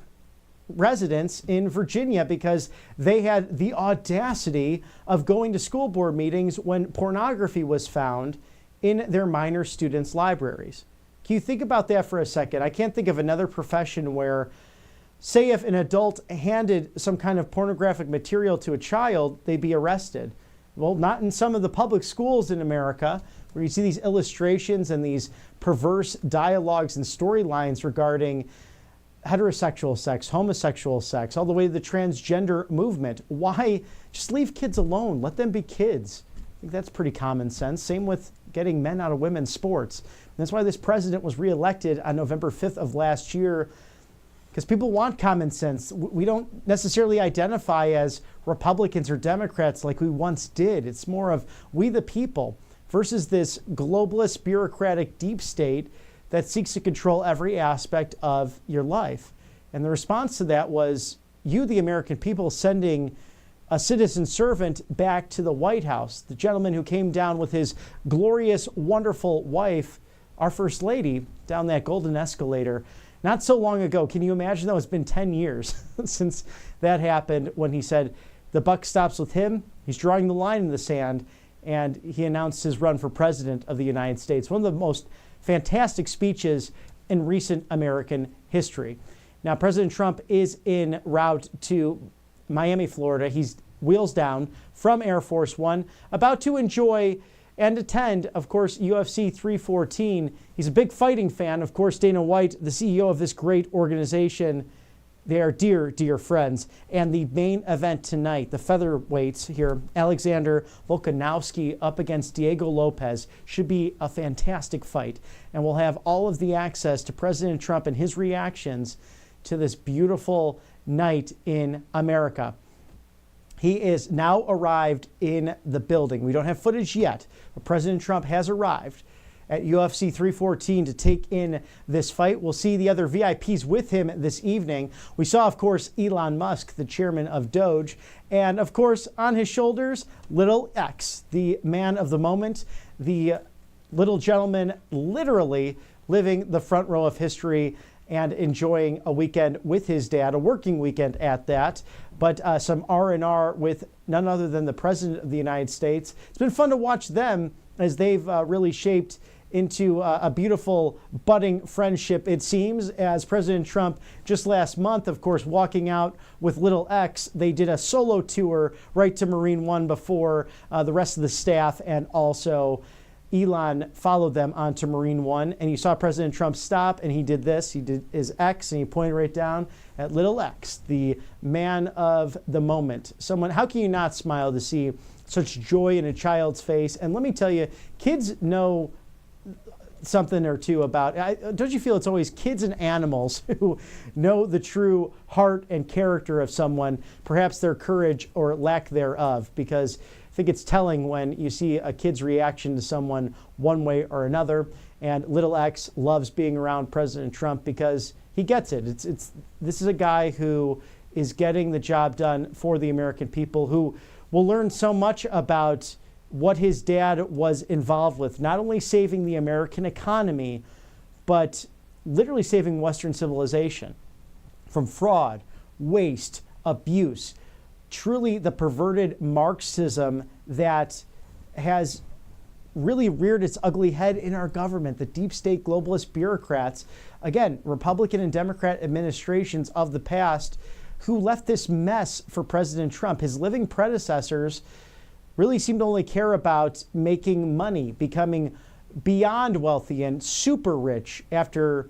residents in Virginia because they had the audacity of going to school board meetings when pornography was found in their minor students' libraries. Can you think about that for a second? I can't think of another profession where, say if an adult handed some kind of pornographic material to a child, they'd be arrested. Well, not in some of the public schools in America, where you see these illustrations and these perverse dialogues and storylines regarding heterosexual sex, homosexual sex, all the way to the transgender movement. Why just leave kids alone? Let them be kids. I think that's pretty common sense. Same with getting men out of women's sports. And that's why this president was reelected on November 5th of last year, because people want common sense. We don't necessarily identify as Republicans or Democrats like we once did. It's more of we the people versus this globalist bureaucratic deep state that seeks to control every aspect of your life. And the response to that was you, the American people, sending a citizen servant back to the White House, the gentleman who came down with his glorious, wonderful wife, our First Lady, down that golden escalator not so long ago. Can you imagine, though? It's been 10 years since that happened, when he said the buck stops with him. He's drawing the line in the sand, and he announced his run for president of the United States. One of the most fantastic speeches in recent American history. Now, President Trump is en route to Miami, Florida. He's wheels down from Air Force One, about to enjoy and attend, of course, UFC 314. He's a big fighting fan. Of course, Dana White, the CEO of this great organization, they are dear, dear friends. And the main event tonight, the featherweights here, Alexander Volkanovski up against Diego Lopez, should be a fantastic fight. And we'll have all of the access to President Trump and his reactions to this beautiful night in America. He is now arrived in the building. We don't have footage yet, but President Trump has arrived at UFC 314 to take in this fight. We'll see the other VIPs with him this evening. We saw, of course, Elon Musk, the chairman of Doge, and, of course, on his shoulders, little X, the man of the moment, the little gentleman literally living the front row of history and enjoying a weekend with his dad, a working weekend at that, but some R&R with none other than the President of the United States. It's been fun to watch them as they've really shaped into a beautiful budding friendship, it seems, as President Trump just last month, of course, walking out with little X. They did a solo tour right to Marine One before the rest of the staff, and also Elon followed them onto Marine One, and you saw President Trump stop, and he did this. He did his X, and he pointed right down at little X, the man of the moment. Someone, how can you not smile to see such joy in a child's face? And let me tell you, kids know something or two about, don't you feel it's always kids and animals who know the true heart and character of someone, perhaps their courage or lack thereof? Because I think it's telling when you see a kid's reaction to someone one way or another. And little X loves being around President Trump because he gets it. This is a guy who is getting the job done for the American people, who will learn so much about what his dad was involved with, not only saving the American economy, but literally saving Western civilization from fraud, waste, abuse. Truly the perverted Marxism that has really reared its ugly head in our government, the deep state globalist bureaucrats, again, Republican and Democrat administrations of the past, who left this mess for President Trump. His living predecessors really seem to only care about making money, becoming beyond wealthy and super rich after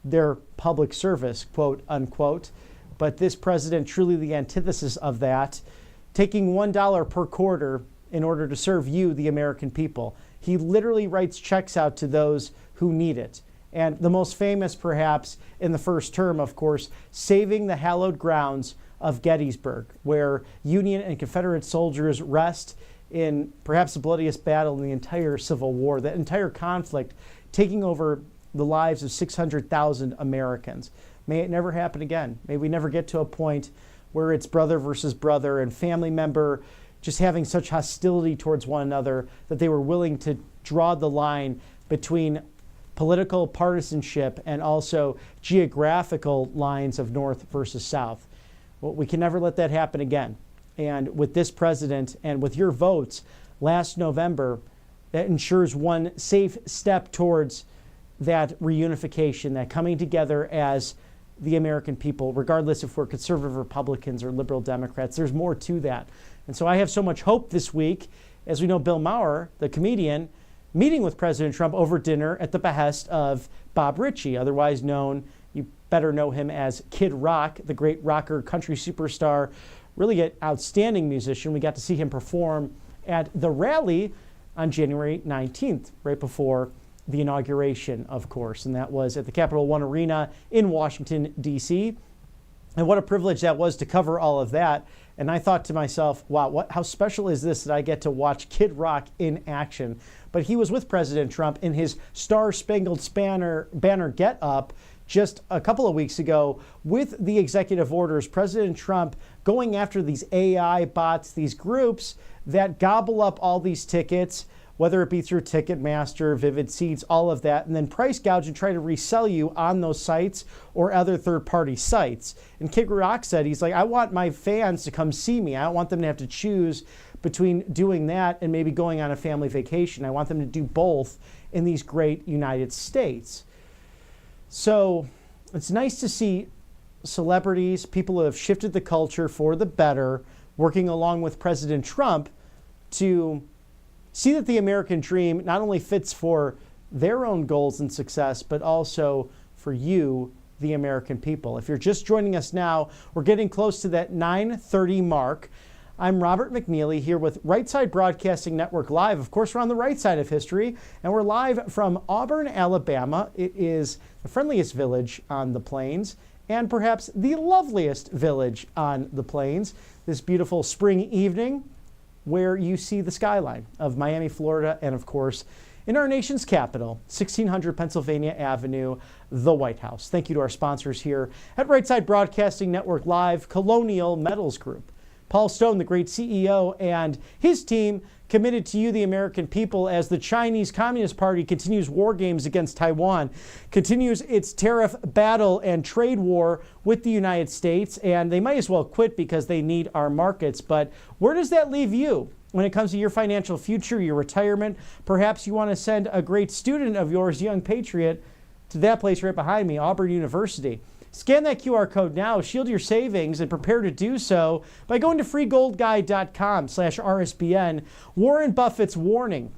their public service, quote unquote. But this president, truly the antithesis of that, taking $1 per quarter in order to serve you, the American people. He literally writes checks out to those who need it. And the most famous, perhaps, in the first term, of course, saving the hallowed grounds of Gettysburg, where Union and Confederate soldiers rest in perhaps the bloodiest battle in the entire Civil War, that entire conflict taking over the lives of 600,000 Americans. May it never happen again. May we never get to a point where it's brother versus brother and family member just having such hostility towards one another that they were willing to draw the line between political partisanship and also geographical lines of North versus South. Well, we can never let that happen again. And with this president and with your votes last November, that ensures one safe step towards that reunification, that coming together as the American people, regardless if we're conservative Republicans or liberal Democrats. There's more to that. And so I have so much hope this week, as we know Bill Maher, the comedian, meeting with President Trump over dinner at the behest of Bob Ritchie, otherwise known, you better know him as Kid Rock, the great rocker, country superstar, really an outstanding musician. We got to see him perform at the rally on January 19th, right before the inauguration, of course, and that was at the Capital One Arena in Washington, D.C. And what a privilege that was to cover all of that. And I thought to myself, wow, how special is this that I get to watch Kid Rock in action? But he was with President Trump in his Star-Spangled Banner get-up just a couple of weeks ago with the executive orders. President Trump going after these AI bots, these groups that gobble up all these tickets, whether it be through Ticketmaster, Vivid Seats, all of that, and then price gouge and try to resell you on those sites or other third-party sites. And Kid Rock said, he's like, I want my fans to come see me. I don't want them to have to choose between doing that and maybe going on a family vacation. I want them to do both in these great United States. So it's nice to see celebrities, people who have shifted the culture for the better, working along with President Trump to see that the American dream not only fits for their own goals and success, but also for you, the American people. If you're just joining us now, we're getting close to that 9:30 mark. I'm Robert McNeely here with Right Side Broadcasting Network Live. Of course, we're on the right side of history, and we're live from Auburn, Alabama. It is the friendliest village on the plains, and perhaps the loveliest village on the plains. This beautiful spring evening, where you see the skyline of Miami, Florida, and of course, in our nation's capital, 1600 Pennsylvania Avenue, the White House. Thank you to our sponsors here at Right Side Broadcasting Network Live, Colonial Metals Group. Paul Stone, the great CEO, and his team committed to you, the American people, as the Chinese Communist Party continues war games against Taiwan, continues its tariff battle and trade war with the United States, and they might as well quit because they need our markets. But where does that leave you when it comes to your financial future, your retirement? Perhaps you want to send a great student of yours, young patriot, to that place right behind me, Auburn University. Scan that QR code now, shield your savings, and prepare to do so by going to freegoldguide.com/RSBN. Warren Buffett's warning.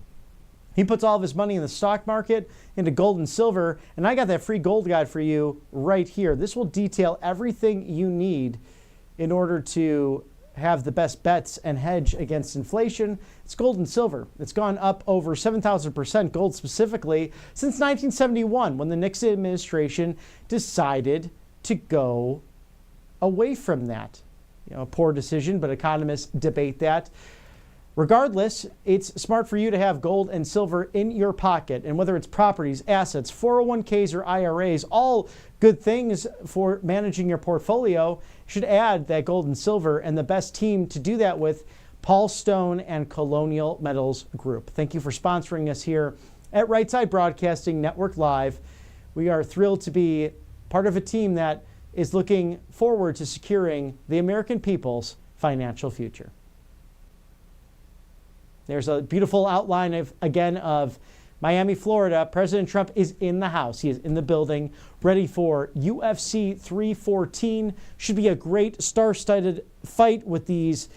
He puts all of his money in the stock market, into gold and silver, and I got that free gold guide for you right here. This will detail everything you need in order to have the best bets and hedge against inflation. It's gold and silver. It's gone up over 7,000%, gold specifically, since 1971, when the Nixon administration decided to go away from that. A poor decision, but economists debate that. Regardless, it's smart for you to have gold and silver in your pocket. And whether it's properties, assets, 401ks, or IRAs, all good things for managing your portfolio, you should add that gold and silver. And the best team to do that with, Paul Stone and Colonial Metals Group. Thank you for sponsoring us here at Right Side Broadcasting Network Live. We are thrilled to be part of a team that is looking forward to securing the American people's financial future. There's a beautiful outline of Miami, Florida. President Trump is in the house. He is in the building, ready for UFC 314. Should be a great star-studded fight with these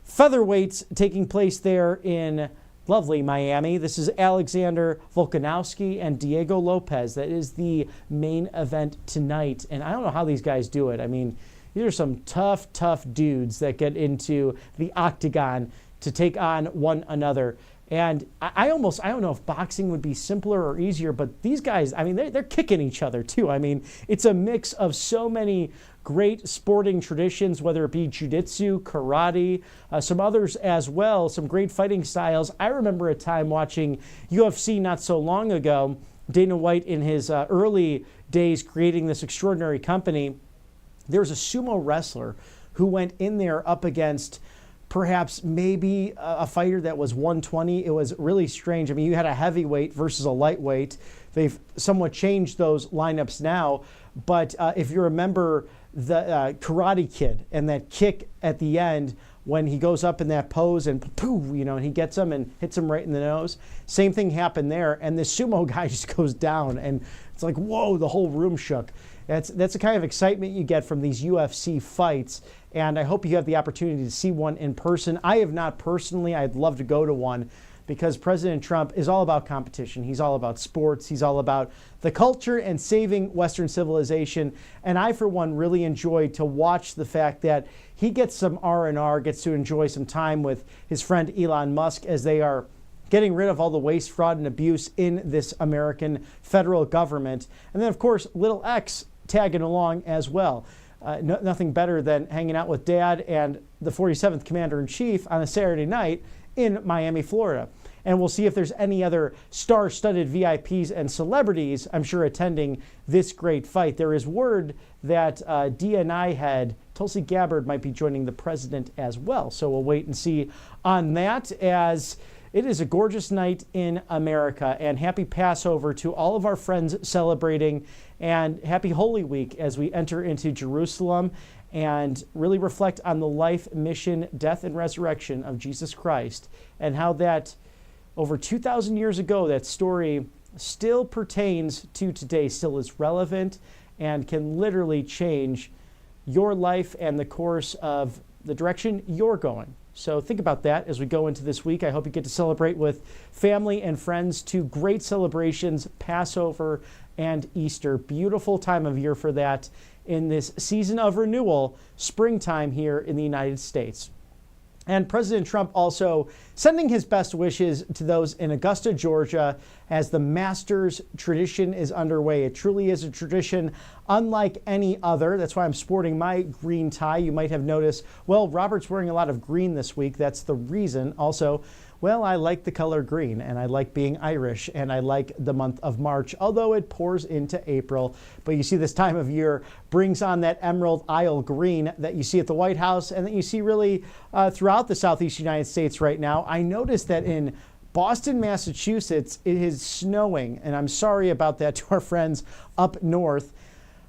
featherweights taking place there in lovely Miami. This is Alexander Volkanovski and Diego Lopez. That is the main event tonight. And I don't know how these guys do it. I mean, these are some tough dudes that get into the octagon to take on one another. And I don't know if boxing would be simpler or easier, but these guys, I mean, they're kicking each other too. I mean, it's a mix of so many great sporting traditions, whether it be jiu-jitsu, karate, some others as well, some great fighting styles. I remember a time watching UFC not so long ago, Dana White in his early days creating this extraordinary company. There was a sumo wrestler who went in there up against perhaps maybe a fighter that was 120. It was really strange. I mean, you had a heavyweight versus a lightweight. They've somewhat changed those lineups now. But if you remember the Karate Kid and that kick at the end when he goes up in that pose and poof, and he gets him and hits him right in the nose. Same thing happened there. And this sumo guy just goes down and it's like, whoa, the whole room shook. That's the kind of excitement you get from these UFC fights. And I hope you have the opportunity to see one in person. I have not personally. I'd love to go to one. because President Trump is all about competition. He's all about sports. He's all about the culture and saving Western civilization. And I, for one, really enjoy to watch the fact that he gets some R&R, gets to enjoy some time with his friend Elon Musk as they are getting rid of all the waste, fraud, and abuse in this American federal government. And then, of course, little X tagging along as well. Nothing better than hanging out with Dad and the 47th Commander-in-Chief on a Saturday night in Miami, Florida. And we'll see if there's any other star-studded VIPs and celebrities, I'm sure, attending this great fight. There is word that DNI head Tulsi Gabbard might be joining the president as well. So we'll wait and see on that, as it is a gorgeous night in America. And happy Passover to all of our friends celebrating, and happy Holy Week as we enter into Jerusalem and really reflect on the life, mission, death, and resurrection of Jesus Christ, and how that over 2,000 years ago, that story still pertains to today, still is relevant, and can literally change your life and the course of the direction you're going. So think about that as we go into this week. I hope you get to celebrate with family and friends. Two great celebrations, Passover and Easter. Beautiful time of year for that in this season of renewal, springtime here in the United States. And President Trump also sending his best wishes to those in Augusta, Georgia, as the Masters tradition is underway. It truly is a tradition unlike any other. That's why I'm sporting my green tie. You might have noticed, well, Robert's wearing a lot of green this week. That's the reason. Also, well, I like the color green, and I like being Irish, and I like the month of March, although it pours into April. But you see, this time of year brings on that emerald isle green that you see at the White House and that you see really throughout the Southeast United States right now. I noticed that in Boston, Massachusetts, it is snowing, and I'm sorry about that to our friends up north.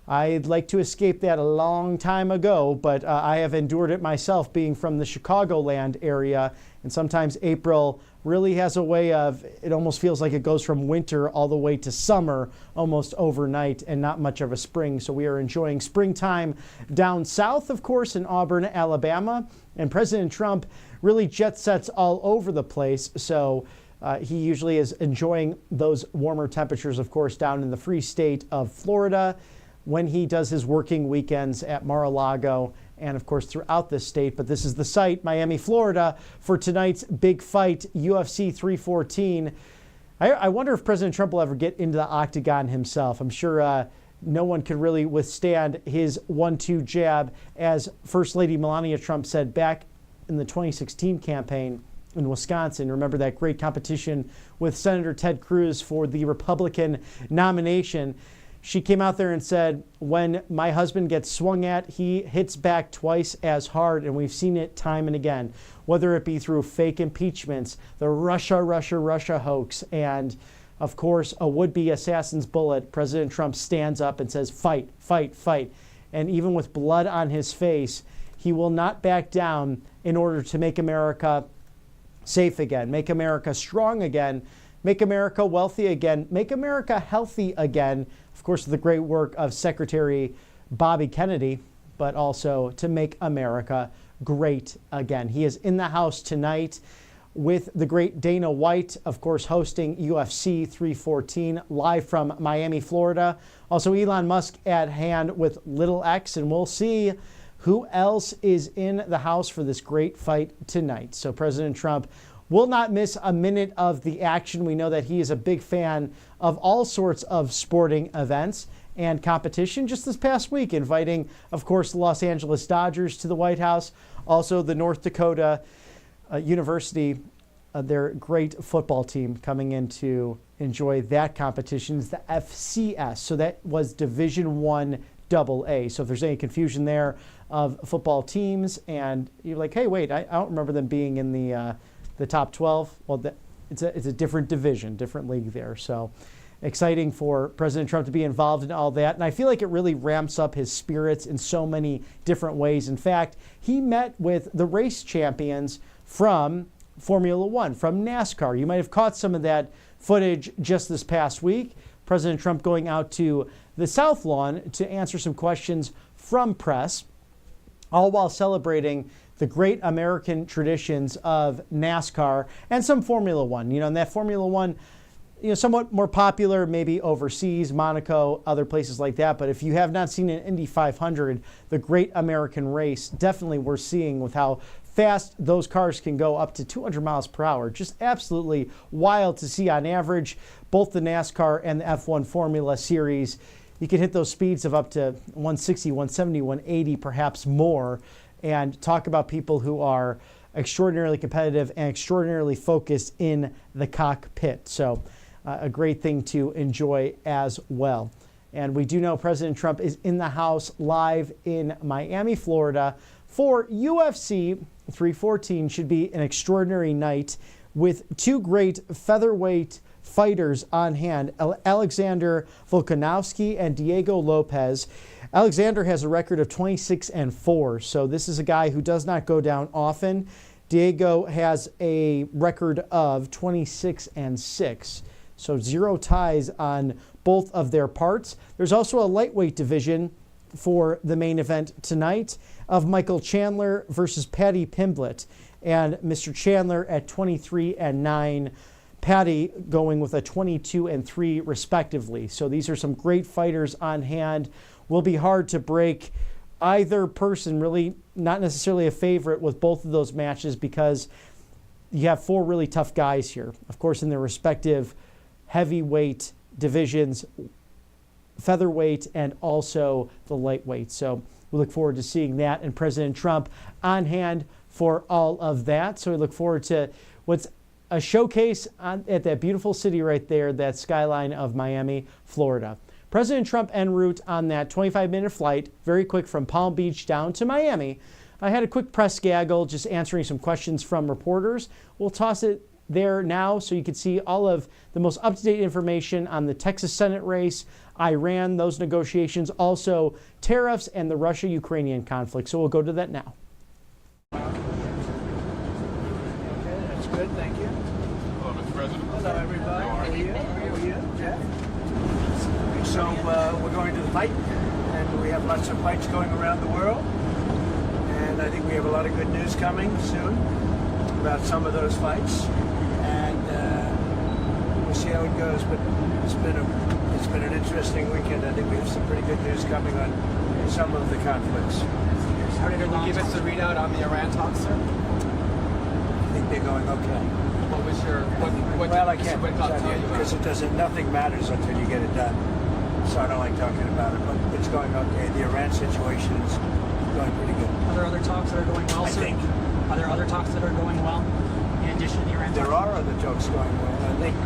I'd like to escape that a long time ago, but I have endured it myself, being from the Chicagoland area. And sometimes April really has a way of, it almost feels like it goes from winter all the way to summer almost overnight, and not much of a spring. So we are enjoying springtime down south, of course, in Auburn, Alabama. And President Trump really jet sets all over the place. So he usually is enjoying those warmer temperatures, of course, down in the free state of Florida, when he does his working weekends at Mar-a-Lago and, of course, throughout the state. But this is the site, Miami, Florida, for tonight's big fight, UFC 314. I wonder if President Trump will ever get into the octagon himself. I'm sure no one could really withstand his 1-2 jab, as First Lady Melania Trump said back in the 2016 campaign in Wisconsin. Remember that great competition with Senator Ted Cruz for the Republican nomination? She came out there and said, when my husband gets swung at, he hits back twice as hard. And we've seen it time and again, whether it be through fake impeachments, the Russia hoax, and, of course, a would-be assassin's bullet. President Trump stands up and says, fight, fight, fight. And even with blood on his face, he will not back down in order to make America safe again, make America strong again, make America wealthy again, make America healthy again. Of course, the great work of Secretary Bobby Kennedy, but also to make America great again. He is in the house tonight with the great Dana White, of course, hosting UFC 314 live from Miami, Florida. Also, Elon Musk at hand with Little X, and we'll see who else is in the house for this great fight tonight. So President Trump will not miss a minute of the action. We know that he is a big fan of all sorts of sporting events and competition. Just this past week, inviting, of course, the Los Angeles Dodgers to the White House, also the North Dakota University, their great football team coming in to enjoy that competition. It's the FCS, so that was Division I AA. So if there's any confusion there of football teams and you're like, hey, wait, I don't remember them being in the top 12. Well, it's a different division, different league there. So exciting for President Trump to be involved in all that. And I feel like it really ramps up his spirits in so many different ways. In fact, he met with the race champions from Formula One, from NASCAR. You might have caught some of that footage just this past week. President Trump going out to the South Lawn to answer some questions from press, all while celebrating the great American traditions of NASCAR and some Formula One. And that Formula One, somewhat more popular maybe overseas, Monaco, other places like that. But if you have not seen an Indy 500, the great American race, definitely we're seeing with how fast those cars can go, up to 200 miles per hour. Just absolutely wild to see on average. Both the NASCAR and the F1 Formula Series, you can hit those speeds of up to 160, 170, 180, perhaps more. And talk about people who are extraordinarily competitive and extraordinarily focused in the cockpit. So a great thing to enjoy as well. And we do know President Trump is in the house live in Miami, Florida for UFC 314. Should be an extraordinary night with two great featherweight fighters on hand, Alexander Volkanovski and Diego Lopez. Alexander has a record of 26-4, so this is a guy who does not go down often. Diego has a record of 26-6, so 0 ties on both of their parts. There's also a lightweight division for the main event tonight of Michael Chandler versus Paddy Pimblett, and Mr. Chandler at 23-9. Paddy going with a 22-3 respectively. So these are some great fighters on hand. Will be hard to break either person, really not necessarily a favorite with both of those matches, because you have 4 really tough guys here, of course, in their respective heavyweight divisions, featherweight, and also the lightweight. So we look forward to seeing that, and President Trump on hand for all of that. So we look forward to what's a showcase at that beautiful city right there, that skyline of Miami, Florida. President Trump en route on that 25-minute flight, very quick from Palm Beach down to Miami. I had a quick press gaggle, just answering some questions from reporters. We'll toss it there now so you can see all of the most up-to-date information on the Texas Senate race, Iran, those negotiations, also tariffs and the Russia-Ukrainian conflict. So we'll go to that now. Good, thank you. Hello, Mr. President. Hello, everybody. How are you? How are you? Jeff? So we're going to the fight, and we have lots of fights going around the world. And I think we have a lot of good news coming soon about some of those fights. And we'll see how it goes. But it's been an interesting weekend. I think we have some pretty good news coming on some of the conflicts. How did you give us a readout on the Iran talks, sir? I think they're going okay. What was your I can't tell you because nothing matters until you get it done. So I don't like talking about it, but it's going okay. The Iran situation is going pretty good. Are there other talks that are going well, sir? I think. Are there other talks that are going well in addition to the Iran talks? There are other talks going well. I think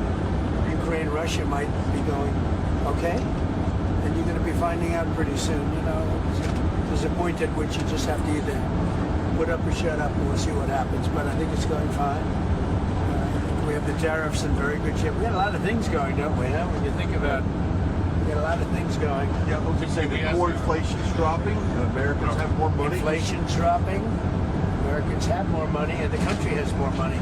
Ukraine, Russia might be going okay, and you're going to be finding out pretty soon. There's a point at which you just have to either put up or shut up, and we'll see what happens. But I think it's going fine. We have the tariffs in very good shape. We got a lot of things going, don't we? When you think about it, we got a lot of things going. Yeah, I was going to say the core inflation's dropping. Americans have more money. Inflation's dropping. Americans have more money, and the country has more money.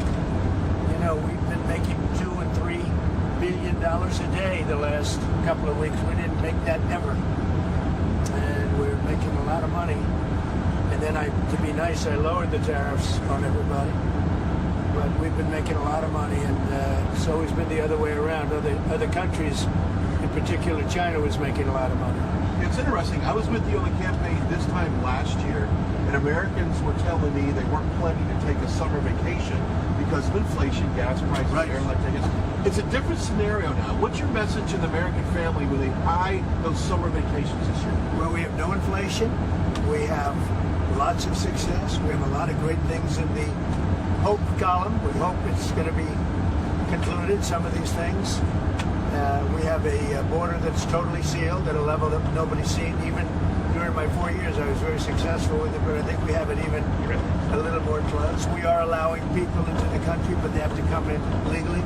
We've been making $2 and $3 billion a day the last couple of weeks. We didn't make that ever, and we're making a lot of money. And then to be nice, I lowered the tariffs on everybody. But we've been making a lot of money, and it's always been the other way around. Other countries, in particular China, was making a lot of money. It's interesting. I was with you on the campaign this time last year, and Americans were telling me they weren't planning to take a summer vacation because of inflation, gas prices, airline tickets. It's a different scenario now. What's your message to the American family when they buy those summer vacations this year? Well, we have no inflation. We have lots of success. We have a lot of great things in the hope column. We hope it's going to be concluded, some of these things. We have a border that's totally sealed at a level that nobody's seen. Even during my 4 years, I was very successful with it, but I think we have it even a little more close. We are allowing people into the country, but they have to come in legally.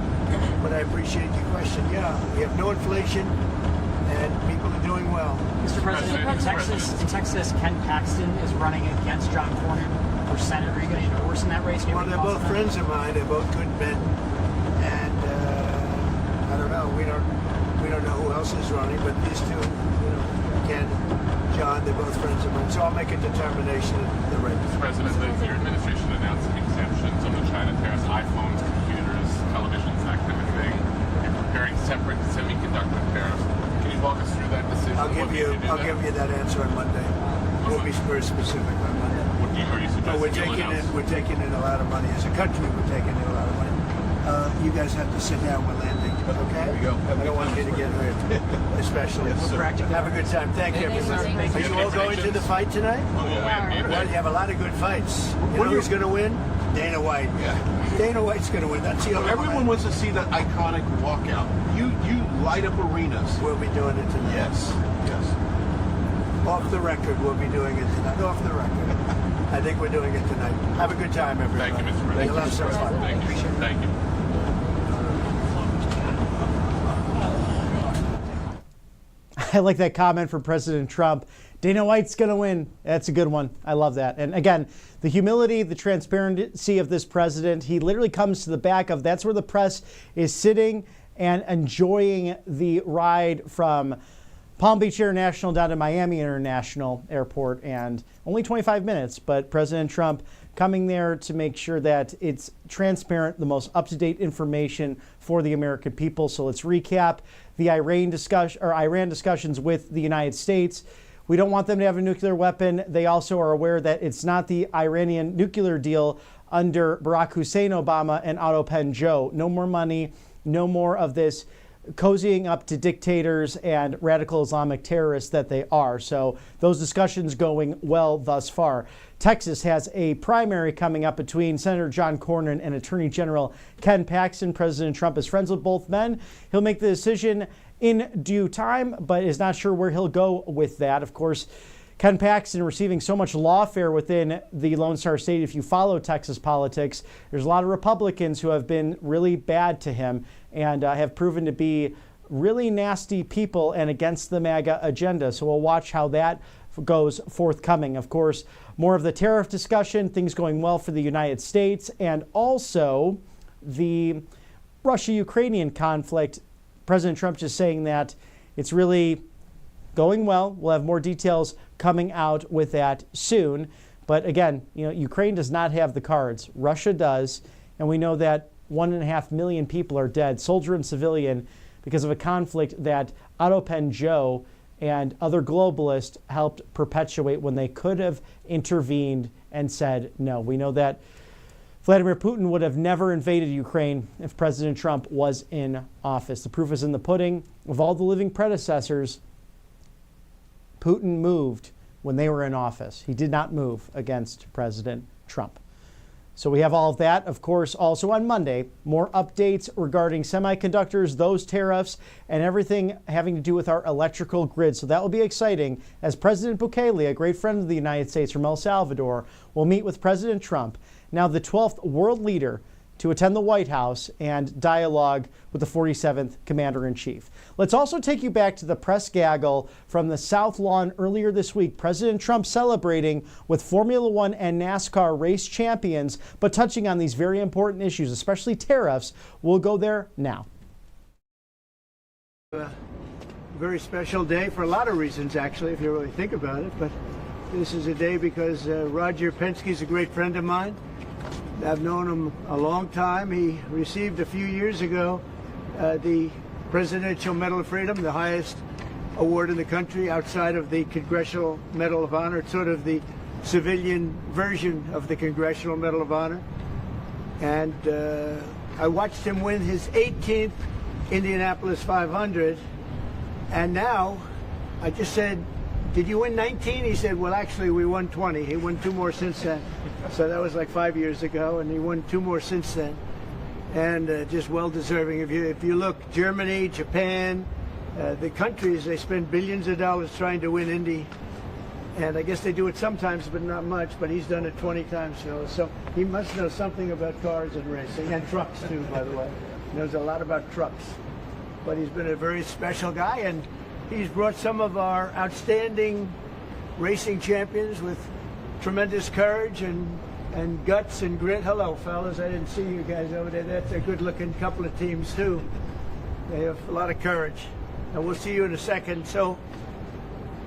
But I appreciate your question. Yeah, we have no inflation, and people are doing well. Mr. President, in Texas, Ken Paxton is running against John Cornyn for Senate. Are you going to endorse in that race? Well, they're both friends of mine. They're both good men, and I don't know. We don't know who else is running, but these two, Ken, John, they're both friends of mine. So I'll make a determination in the race. Mr. President, your administration do I'll that? give you that answer on Monday. We'll be very specific on Monday. Are you suggesting We're you'll announce? we're taking in a lot of money. As a country, we're taking in a lot of money. You guys have to sit down. We're landing. Okay? There you go. I don't want you to get hurt, especially. Yes, sir. Have a good time. Thank you, everybody. Are you all going to the fight tonight? Oh, yeah. Well, you have a lot of good fights. You know who's going to win? Dana White. Yeah. Dana White's going to win. That's the only Everyone one. wants to see that iconic walkout. You light up arenas. We'll be doing it tonight. Yes. Off the record, we'll be doing it tonight. Off the record. I think we're doing it tonight. Have a good time, everybody. Thank you, Mr. President. You'll have some fun. Thank you. Thank you. I like that comment from President Trump. Dana White's going to win. That's a good one. I love that. And again, the humility, the transparency of this president, he literally comes to the back of, that's where the press is sitting and enjoying the ride from Palm Beach International down to Miami International Airport, and only 25 minutes, but President Trump coming there to make sure that it's transparent, the most up-to-date information for the American people. So let's recap the Iran discussions with the United States. We don't want them to have a nuclear weapon. They also are aware that it's not the Iranian nuclear deal under Barack Hussein Obama and Otto Penn Joe. No more money, no more of this cozying up to dictators and radical Islamic terrorists that they are. So those discussions going well thus far. Texas has a primary coming up between Senator John Cornyn and Attorney General Ken Paxton. President Trump is friends with both men. He'll make the decision in due time, but is not sure where he'll go with that. Of course, Ken Paxton receiving so much lawfare within the Lone Star State. If you follow Texas politics, there's a lot of Republicans who have been really bad to him and have proven to be really nasty people and against the MAGA agenda. So we'll watch how that goes forthcoming. Of course, more of the tariff discussion, things going well for the United States, and also the Russia-Ukrainian conflict. President Trump just saying that it's really going well. We'll have more details coming out with that soon. But again, Ukraine does not have the cards. Russia does. And we know that 1.5 million people are dead, soldier and civilian, because of a conflict that Otto Penn Joe and other globalists helped perpetuate when they could have intervened and said no. We know that Vladimir Putin would have never invaded Ukraine if President Trump was in office. The proof is in the pudding. Of all the living predecessors, Putin moved when they were in office. He did not move against President Trump. So we have all of that. Of course, also on Monday, more updates regarding semiconductors, those tariffs, and everything having to do with our electrical grid. So that will be exciting as President Bukele, a great friend of the United States from El Salvador, will meet with President Trump, now the 12th world leader to attend the White House and dialogue with the 47th Commander-in-Chief. Let's also take you back to the press gaggle from the South Lawn earlier this week. President Trump celebrating with Formula One and NASCAR race champions, but touching on these very important issues, especially tariffs. We'll go there now. A very special day for a lot of reasons, actually, if you really think about it. But this is a day because Roger Penske's a great friend of mine. I've known him a long time. He received a few years ago the Presidential Medal of Freedom, the highest award in the country outside of the Congressional Medal of Honor. It's sort of the civilian version of the Congressional Medal of Honor. And I watched him win his 18th Indianapolis 500. And now I just said, "Did you win 19?" He said, "Well, actually, we won 20. He won 2 more since then." So that was like 5 years ago, and he won 2 more since then. And just well-deserving. If you look, Germany, Japan, the countries, they spend billions of dollars trying to win Indy. And I guess they do it sometimes, but not much. But he's done it 20 times, so he must know something about cars and racing, and trucks, too, by the way. He knows a lot about trucks. But he's been a very special guy, and he's brought some of our outstanding racing champions with tremendous courage and guts and grit. Hello, fellas. I didn't see you guys over there. That's a good-looking couple of teams, too. They have a lot of courage. And we'll see you in a second. So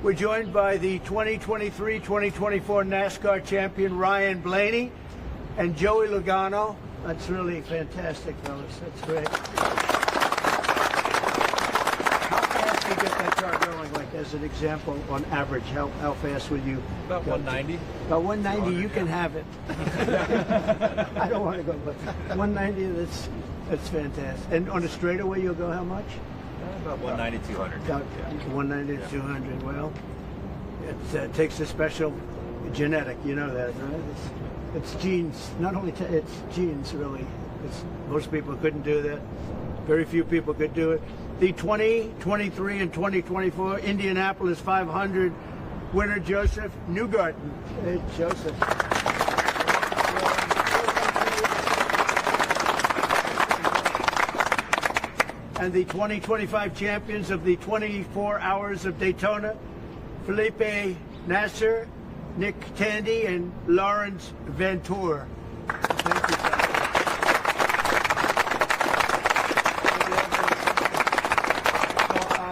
we're joined by the 2023-2024 NASCAR champion, Ryan Blaney, and Joey Logano. That's really fantastic, fellas. That's great. How fast get that car going, like as an example, on average, how fast would you? About go? 190. About 190, you can have it. I don't want to go, but 190, that's fantastic. And on a straightaway, you'll go how much? About 190, 200. About 190 to 200. Well, it takes a special genetic, you know that, right? It's genes. Not only it's genes, really. Most people couldn't do that. Very few people could do it. The 2023 and 2024 Indianapolis 500 winner, Joseph Newgarden. Hey, Joseph. And the 2025 champions of the 24 Hours of Daytona, Felipe Nasser, Nick Tandy, and Lawrence Ventura. Thank you, sir.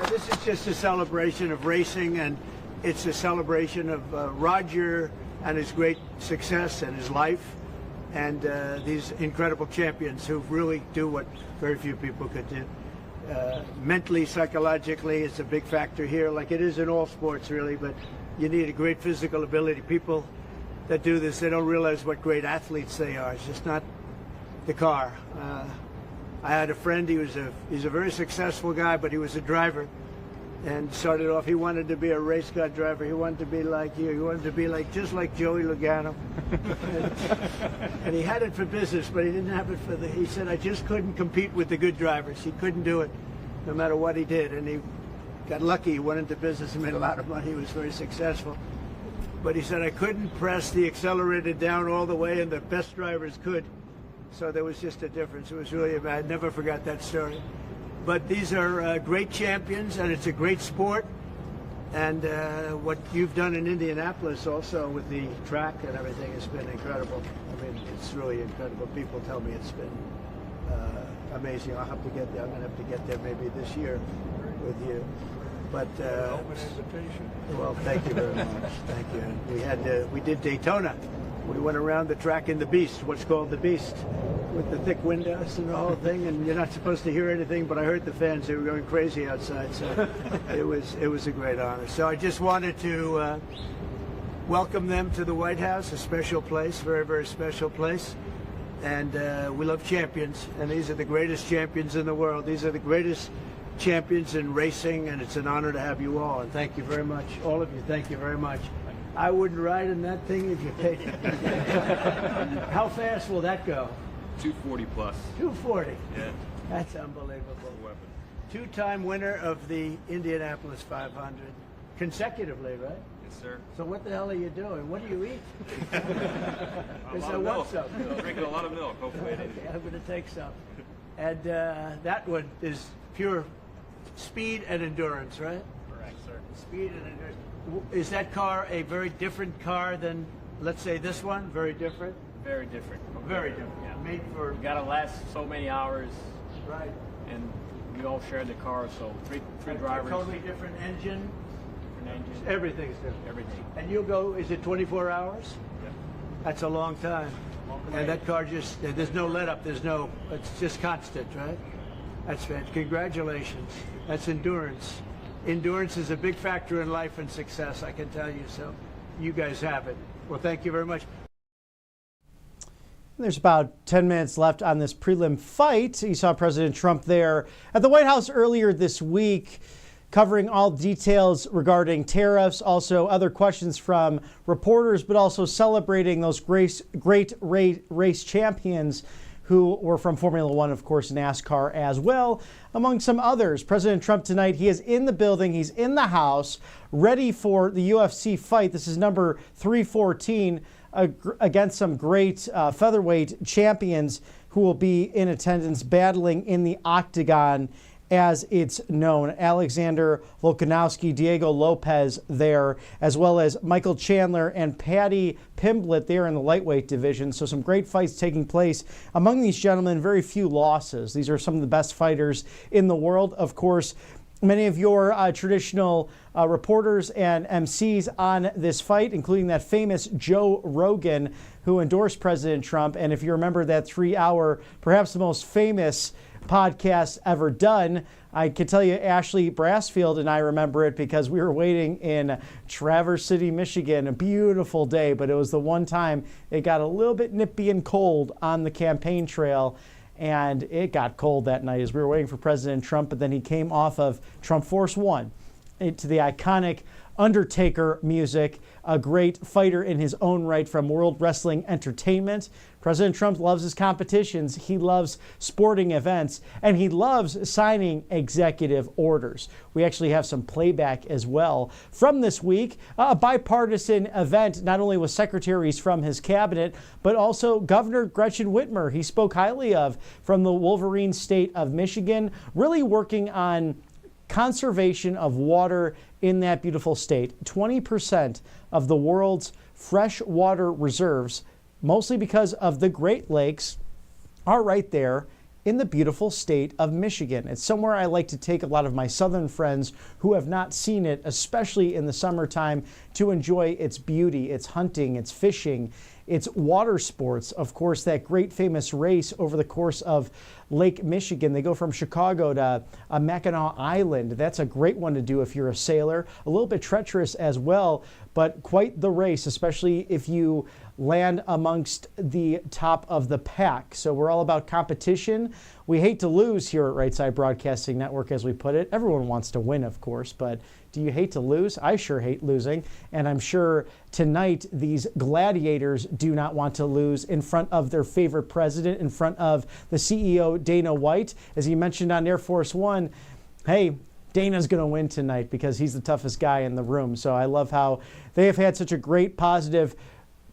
This is just a celebration of racing, and it's a celebration of Roger and his great success and his life, and these incredible champions who really do what very few people could do. Mentally, psychologically, it's a big factor here, like it is in all sports, really, but you need a great physical ability. People that do this, they don't realize what great athletes they are. It's just not the car. I had a friend, he's a very successful guy, but he was a driver, and started off, he wanted to be a race car driver. He wanted to be like you. He wanted to be just like Joey Logano. and he had it for business, but he didn't have it for he said, I just couldn't compete with the good drivers. He couldn't do it, no matter what he did. And he got lucky. He went into business and made a lot of money. He was very successful. But he said, I couldn't press the accelerator down all the way, and the best drivers could. So there was just a difference. It was really, I never forgot that story. But these are great champions, and it's a great sport. And what you've done in Indianapolis also with the track and everything has been incredible. I mean, it's really incredible. People tell me it's been amazing. I'll have to get there. I'm going to have to get there maybe this year with you. But well, thank you very much. Thank you. We did Daytona. We went around the track in the Beast, what's called the Beast, with the thick windows and the whole thing. And you're not supposed to hear anything, but I heard the fans. They were going crazy outside. So it was a great honor. So I just wanted to welcome them to the White House, a special place, very, very special place. And we love champions, and these are the greatest champions in the world. These are the greatest champions in racing, and it's an honor to have you all. And thank you very much, all of you. Thank you very much. I wouldn't ride in that thing if you take it. How fast will that go? 240 plus. 240. Yeah. That's unbelievable. Weapon. Two-time winner of the Indianapolis 500, consecutively, right? Yes, sir. So what the hell are you doing? What do you eat? A lot of milk. Drinking a lot of milk, hopefully. Okay, I'm going to take some. And that one is pure speed and endurance, right? Correct, sir. Speed and endurance. Is that car a very different car than, let's say, this one? Very different? Very different. Very different. Yeah. Made for... You gotta last so many hours. Right. And we all share the car, so three drivers. Totally different engine. Different engine. Everything's different. Everything. And you'll go, is it 24 hours? Yeah. That's a long time. And that car just, there's no let up, it's just constant, right? That's fantastic. Congratulations. That's endurance. Endurance is a big factor in life and success, I can tell you. So you guys have it. Well, thank you very much. There's about 10 minutes left on this prelim fight. You saw President Trump there at the White House earlier this week, covering all details regarding tariffs, also other questions from reporters, but also celebrating those great race champions who were from Formula One, of course, NASCAR as well, among some others. President Trump tonight, he is in the building, he's in the House, ready for the UFC fight. This is number 314 against some great featherweight champions who will be in attendance battling in the octagon, as it's known. Alexander Volkanovski, Diego Lopez there, as well as Michael Chandler and Paddy Pimblett there in the lightweight division. So some great fights taking place among these gentlemen, very few losses. These are some of the best fighters in the world. Of course, many of your traditional reporters and MCs on this fight, including that famous Joe Rogan who endorsed President Trump. And if you remember that 3 hour, perhaps the most famous podcast ever done. I can tell you Ashley Brassfield and I remember it because we were waiting in Traverse City, Michigan, a beautiful day, but it was the one time it got a little bit nippy and cold on the campaign trail, and it got cold that night as we were waiting for President Trump, but then he came off of Trump Force One into the iconic Undertaker music, a great fighter in his own right from World Wrestling Entertainment. President Trump loves his competitions, he loves sporting events, and he loves signing executive orders. We actually have some playback as well from this week, a bipartisan event, not only with secretaries from his cabinet, but also Governor Gretchen Whitmer, he spoke highly of, from the Wolverine state of Michigan, really working on conservation of water in that beautiful state. 20% of the world's freshwater reserves, mostly because of the Great Lakes, are right there in the beautiful state of Michigan. It's somewhere I like to take a lot of my southern friends who have not seen it, especially in the summertime, to enjoy its beauty, its hunting, its fishing, its water sports. Of course, that great famous race over the course of Lake Michigan. They go from Chicago to Mackinac Island. That's a great one to do if you're a sailor. A little bit treacherous as well, but quite the race, especially if you land amongst the top of the pack. So we're all about competition. We hate to lose here at Right Side Broadcasting Network, as we put it. Everyone wants to win, of course, but do you hate to lose? I sure hate losing, and I'm sure tonight these gladiators do not want to lose in front of their favorite president, in front of the CEO, Dana White. As he mentioned on Air Force One, hey, Dana's going to win tonight because he's the toughest guy in the room. So I love how they have had such a great, positive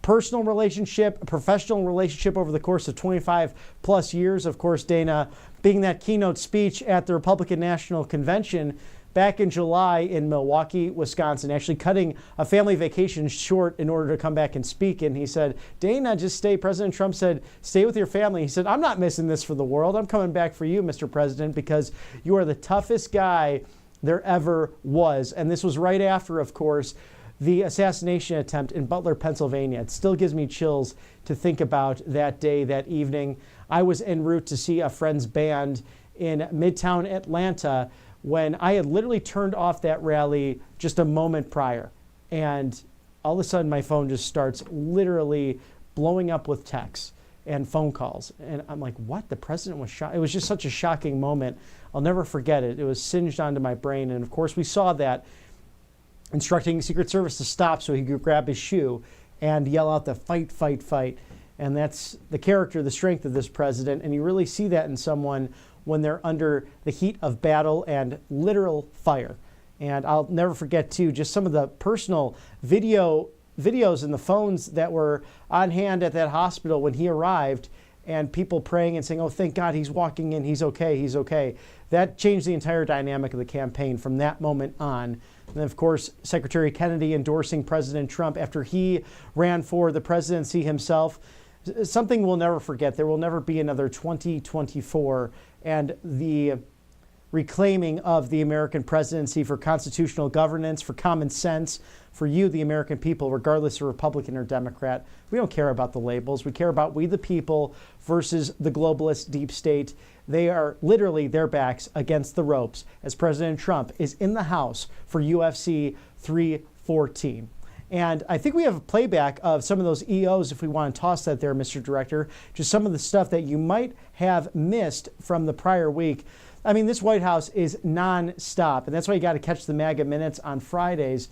personal relationship, professional relationship over the course of 25 plus years. Of course, Dana being that keynote speech at the Republican National Convention back in July in Milwaukee, Wisconsin, actually cutting a family vacation short in order to come back and speak. And he said, Dana, just stay. President Trump said, stay with your family. He said, I'm not missing this for the world. I'm coming back for you, Mr. President, because you are the toughest guy there ever was. And this was right after, of course, the assassination attempt in Butler, Pennsylvania. It still gives me chills to think about that day, that evening. I was en route to see a friend's band in Midtown Atlanta when I had literally turned off that rally just a moment prior. And all of a sudden my phone just starts literally blowing up with texts and phone calls. And I'm like, what? The president was shot? It was just such a shocking moment. I'll never forget it. It was singed onto my brain. And of course we saw that, instructing Secret Service to stop so he could grab his shoe and yell out the fight, fight, fight. And that's the character, the strength of this president. And you really see that in someone when they're under the heat of battle and literal fire. And I'll never forget, too, just some of the personal videos and the phones that were on hand at that hospital when he arrived, and people praying and saying, oh, thank God he's walking in, he's okay, he's okay. That changed the entire dynamic of the campaign from that moment on. And then, of course, Secretary Kennedy endorsing President Trump after he ran for the presidency himself. Something we'll never forget. There will never be another 2024. And the reclaiming of the American presidency for constitutional governance, for common sense, for you, the American people, regardless of Republican or Democrat. We don't care about the labels. We care about we the people versus the globalist deep state. They are literally their backs against the ropes as President Trump is in the House for UFC 314. And I think we have a playback of some of those EOs if we want to toss that there, Mr. Director, just some of the stuff that you might have missed from the prior week. I mean, this White House is nonstop, and that's why you got to catch the MAGA Minutes on Fridays.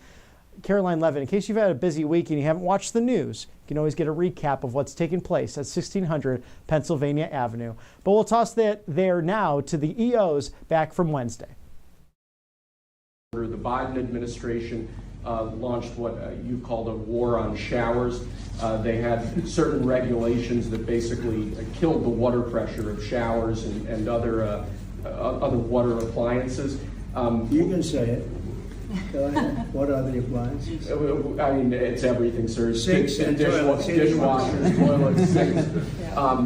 Caroline Levin, in case you've had a busy week and you haven't watched the news, you can always get a recap of what's taken place at 1600 Pennsylvania Avenue. But we'll toss that there now to the EOs back from Wednesday. The Biden administration launched what you called a war on showers. They had certain regulations that basically killed the water pressure of showers and other water appliances. You can say it. Go ahead. What are the appliances? I mean, it's everything, sir. Sinks and toilets. Dishwashers, toilets, sinks.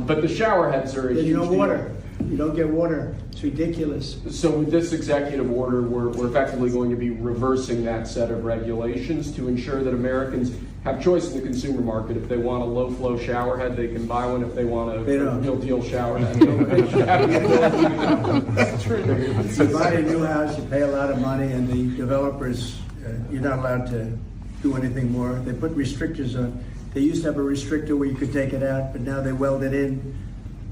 But the shower heads are a huge deal. There's no water. You don't get water. It's ridiculous. So with this executive order, we're effectively going to be reversing that set of regulations to ensure that Americans have choice in the consumer market. If they want a low-flow shower head, they can buy one. If they want a real deal shower head, they should have the ability to do that. That's true. You buy a new house, you pay a lot of money, and the developers, you're not allowed to do anything more. They put restrictors on. They used to have a restrictor where you could take it out, but now they weld it in,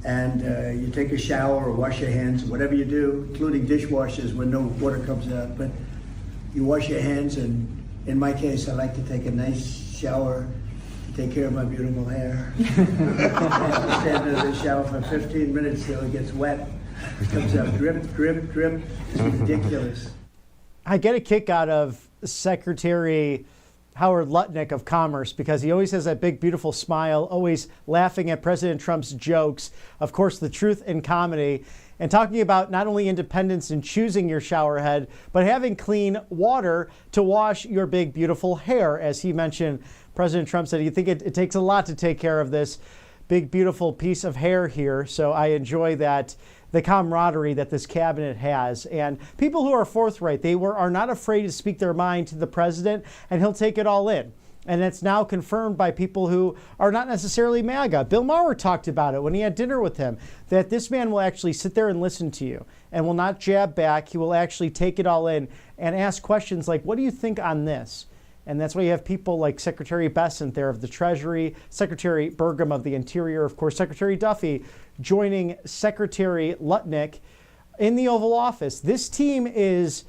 and you take a shower or wash your hands, whatever you do, including dishwashers when no water comes out. But you wash your hands, and in my case, I like to take a nice shower to take care of my beautiful hair. I stand under the shower for 15 minutes till it gets wet. It comes out drip, drip, drip. It's ridiculous. I get a kick out of Secretary Howard Lutnick of Commerce because he always has that big, beautiful smile, always laughing at President Trump's jokes. Of course, the truth in comedy. And talking about not only independence in choosing your shower head, but having clean water to wash your big, beautiful hair. As he mentioned, President Trump said, you think it takes a lot to take care of this big, beautiful piece of hair here. So I enjoy that, the camaraderie that this cabinet has. And people who are forthright, are not afraid to speak their mind to the president, and he'll take it all in. And it's now confirmed by people who are not necessarily MAGA. Bill Maher talked about it when he had dinner with him, that this man will actually sit there and listen to you and will not jab back. He will actually take it all in and ask questions like, what do you think on this? And that's why you have people like Secretary Bessent there of the Treasury, Secretary Burgum of the Interior, of course, Secretary Duffy joining Secretary Lutnick in the Oval Office. This team is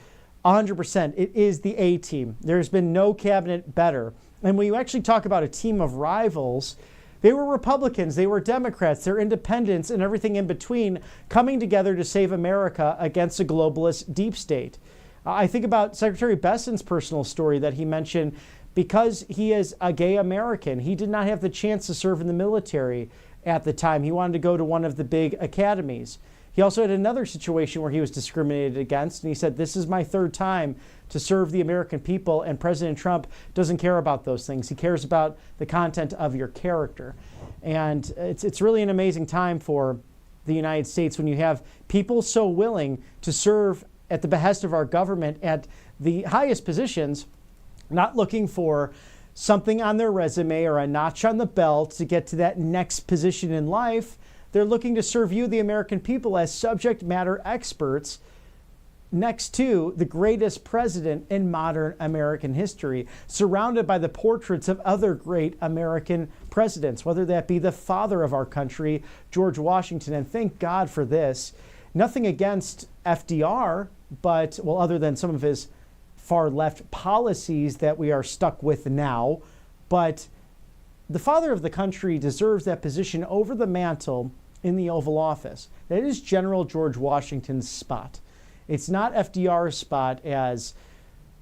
100%. It is the A team. There's been no cabinet better. And when you actually talk about a team of rivals, they were Republicans, they were Democrats, they're independents, and everything in between coming together to save America against a globalist deep state. I think about Secretary Bessent's personal story that he mentioned. Because he is a gay American, he did not have the chance to serve in the military at the time. He wanted to go to one of the big academies. He also had another situation where he was discriminated against, and he said, this is my third time to serve the American people, and President Trump doesn't care about those things. He cares about the content of your character. And it's really an amazing time for the United States when you have people so willing to serve at the behest of our government at the highest positions, not looking for something on their resume or a notch on the belt to get to that next position in life. They're looking to serve you, the American people, as subject matter experts next to the greatest president in modern American history, surrounded by the portraits of other great American presidents, whether that be the father of our country, George Washington. And thank God for this. Nothing against FDR, but, well, other than some of his far left policies that we are stuck with now, but the father of the country deserves that position over the mantle in the Oval Office. That is General George Washington's spot. It's not FDR's spot, as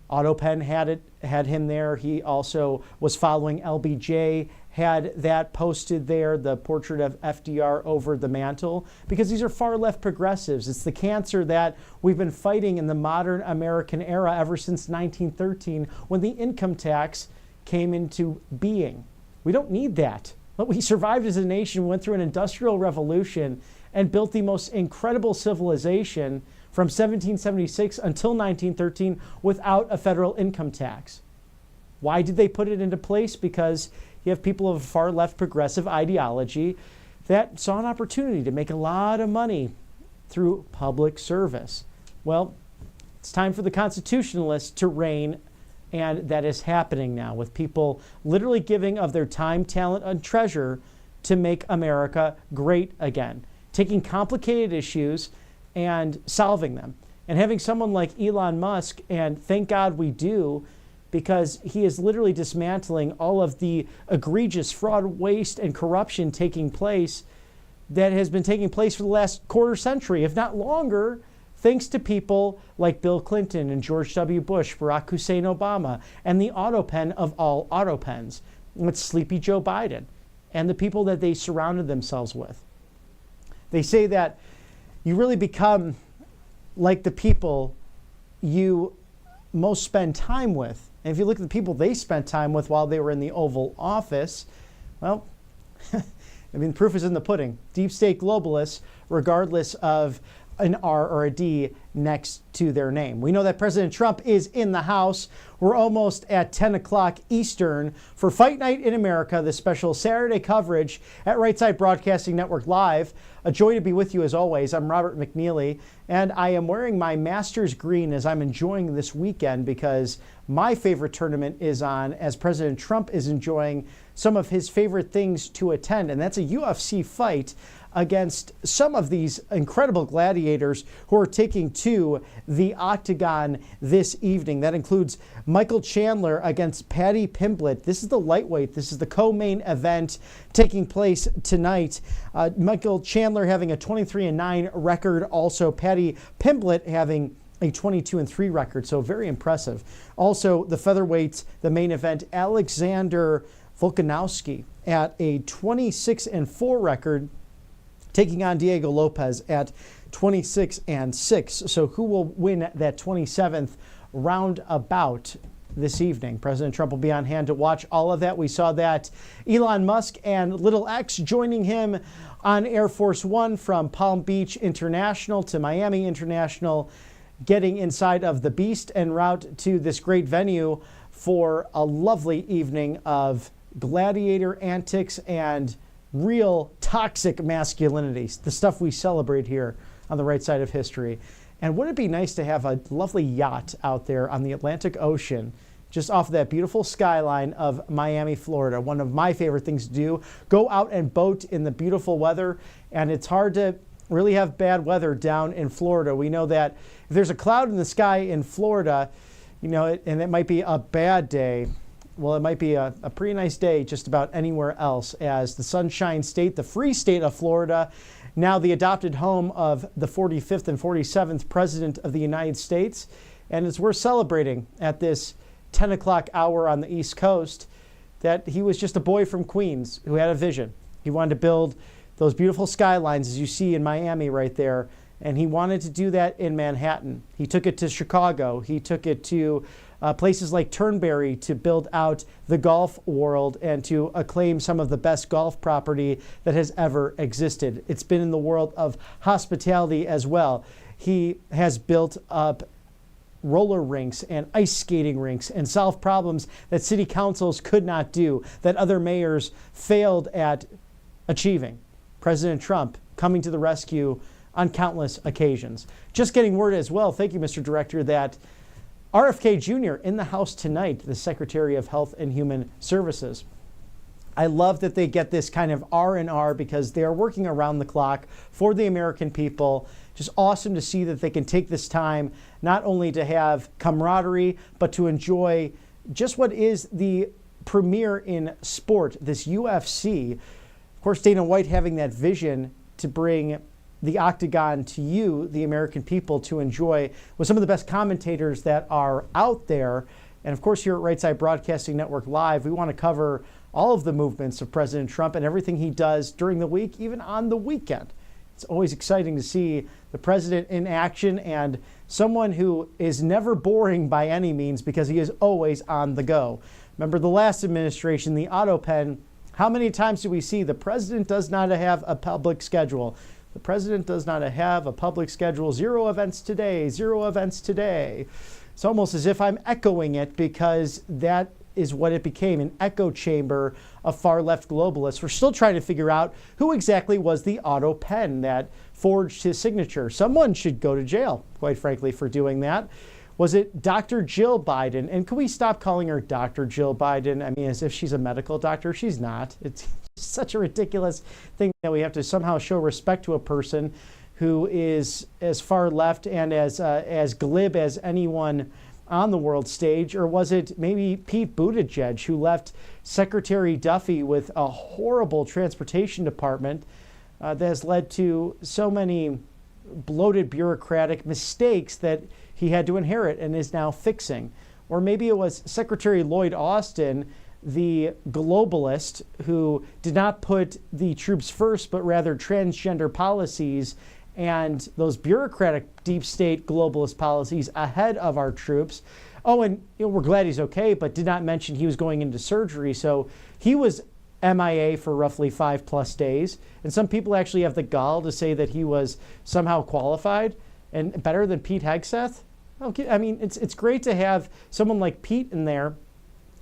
AutoPen had him there. He also was following LBJ, had that posted there, the portrait of FDR over the mantle, because these are far left progressives. It's the cancer that we've been fighting in the modern American era ever since 1913, when the income tax came into being. We don't need that. But we survived as a nation, went through an industrial revolution, and built the most incredible civilization from 1776 until 1913 without a federal income tax. Why did they put it into place? Because you have people of far left progressive ideology that saw an opportunity to make a lot of money through public service. Well, it's time for the constitutionalists to reign, and that is happening now, with people literally giving of their time, talent, and treasure to make America great again, taking complicated issues and solving them. And having someone like Elon Musk, and thank God we do, because he is literally dismantling all of the egregious fraud, waste, and corruption taking place that has been taking place for the last quarter century, if not longer, thanks to people like Bill Clinton and George W. Bush, Barack Hussein Obama, and the AutoPen of all AutoPens. It's Sleepy Joe Biden and the people that they surrounded themselves with. They say that you really become like the people you most spend time with. And if you look at the people they spent time with while they were in the Oval Office, well, I mean, the proof is in the pudding. Deep state globalists, regardless of an R or a D, next to their name. We know that President Trump is in the house. We're almost at 10 o'clock Eastern for Fight Night in America, the special Saturday coverage at Right Side Broadcasting Network Live. A joy to be with you as always. I'm Robert McNeely, and I am wearing my Masters green as I'm enjoying this weekend because my favorite tournament is on as President Trump is enjoying some of his favorite things to attend, and that's a UFC fight against some of these incredible gladiators who are taking to the octagon this evening. That includes Michael Chandler against Paddy Pimblett. This is the lightweight. This is the co-main event taking place tonight. Michael Chandler having a 23-9 record. Also, Paddy Pimblett having a 22-3 record. So very impressive. Also, the featherweights, the main event, Alexander Volkanovski at a 26-4 record, taking on Diego Lopez at 26-6. So who will win that 27th roundabout this evening? President Trump will be on hand to watch all of that. We saw that Elon Musk and Little X joining him on Air Force One from Palm Beach International to Miami International, getting inside of the Beast en route to this great venue for a lovely evening of gladiator antics and real toxic masculinity, the stuff we celebrate here on the right side of history. And wouldn't it be nice to have a lovely yacht out there on the Atlantic Ocean, just off of that beautiful skyline of Miami, Florida? One of my favorite things to do, go out and boat in the beautiful weather. And it's hard to really have bad weather down in Florida. We know that if there's a cloud in the sky in Florida, and it might be a bad day, well, it might be a pretty nice day just about anywhere else, as the Sunshine State, the free state of Florida, now the adopted home of the 45th and 47th President of the United States. And as we're celebrating at this 10 o'clock hour on the East Coast, that he was just a boy from Queens who had a vision. He wanted to build those beautiful skylines, as you see in Miami right there, and he wanted to do that in Manhattan. He took it to Chicago. He took it to places like Turnberry to build out the golf world and to acclaim some of the best golf property that has ever existed. It's been in the world of hospitality as well. He has built up roller rinks and ice skating rinks and solved problems that city councils could not do, that other mayors failed at achieving. President Trump coming to the rescue on countless occasions. Just getting word as well, thank you, Mr. Director, that RFK Jr. in the House tonight, the Secretary of Health and Human Services. I love that they get this kind of R&R because they are working around the clock for the American people. Just awesome to see that they can take this time not only to have camaraderie, but to enjoy just what is the premiere in sport, this UFC. Of course, Dana White having that vision to bring the octagon to you, the American people, to enjoy with some of the best commentators that are out there. And of course, here at Right Side Broadcasting Network Live, we want to cover all of the movements of President Trump and everything he does during the week, even on the weekend. It's always exciting to see the president in action and someone who is never boring by any means because he is always on the go. Remember the last administration, the auto pen. How many times do we see the president does not have a public schedule? The president does not have a public schedule. 0 events today, 0 events today. It's almost as if I'm echoing it because that is what it became, an echo chamber of far-left globalists. We're still trying to figure out who exactly was the auto pen that forged his signature. Someone should go to jail, quite frankly, for doing that. Was it Dr. Jill Biden? And can we stop calling her Dr. Jill Biden? I mean, as if she's a medical doctor. She's not. It's such a ridiculous thing that we have to somehow show respect to a person who is as far left and as glib as anyone on the world stage. Or was it maybe Pete Buttigieg, who left Secretary Duffy with a horrible transportation department that has led to so many bloated bureaucratic mistakes that he had to inherit and is now fixing? Or maybe it was Secretary Lloyd Austin, the globalist who did not put the troops first, but rather transgender policies and those bureaucratic deep state globalist policies ahead of our troops. Oh, and we're glad he's okay, but did not mention he was going into surgery. So he was MIA for roughly 5+ days. And some people actually have the gall to say that he was somehow qualified. and better than Pete Hegseth? Okay, I mean, it's great to have someone like Pete in there,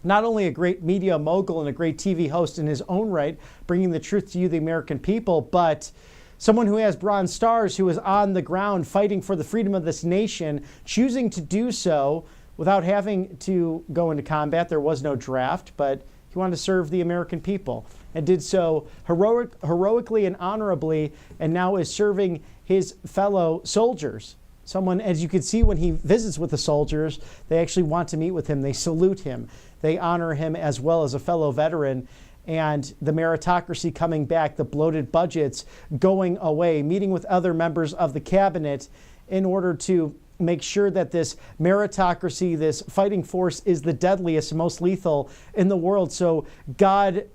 not only a great media mogul and a great TV host in his own right, bringing the truth to you, the American people, but someone who has Bronze Stars, who is on the ground fighting for the freedom of this nation, choosing to do so without having to go into combat. There was no draft, but he wanted to serve the American people and did so heroically and honorably, and now is serving his fellow soldiers. Someone, as you can see when he visits with the soldiers, they actually want to meet with him. They salute him. They honor him as well as a fellow veteran. And the meritocracy coming back, the bloated budgets going away, meeting with other members of the cabinet in order to make sure that this meritocracy, this fighting force, is the deadliest, most lethal in the world. So God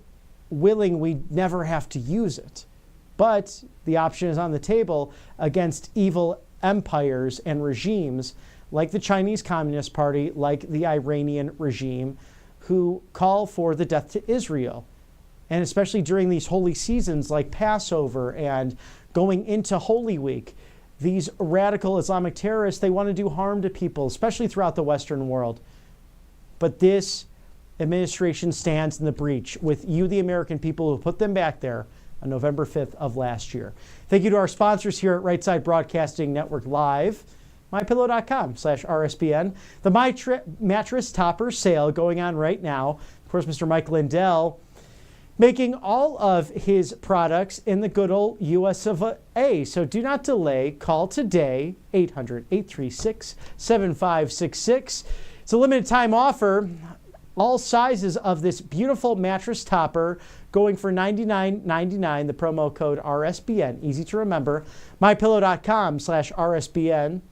willing, we never have to use it. But the option is on the table against evil empires and regimes like the Chinese Communist Party, like the Iranian regime, who call for the death to Israel. And especially during these holy seasons like Passover and going into Holy Week, these radical Islamic terrorists, they want to do harm to people, especially throughout the Western world. But this administration stands in the breach with you, the American people, who put them back there on November 5th of last year. Thank you to our sponsors here at Right Side Broadcasting Network Live. MyPillow.com/RSBN. The Mattress Topper sale going on right now. Of course, Mr. Mike Lindell making all of his products in the good old US of A. So do not delay. Call today, 800-836-7566. It's a limited time offer. All sizes of this beautiful mattress topper going for $99.99. The promo code RSBN. Easy to remember. MyPillow.com/RSBN.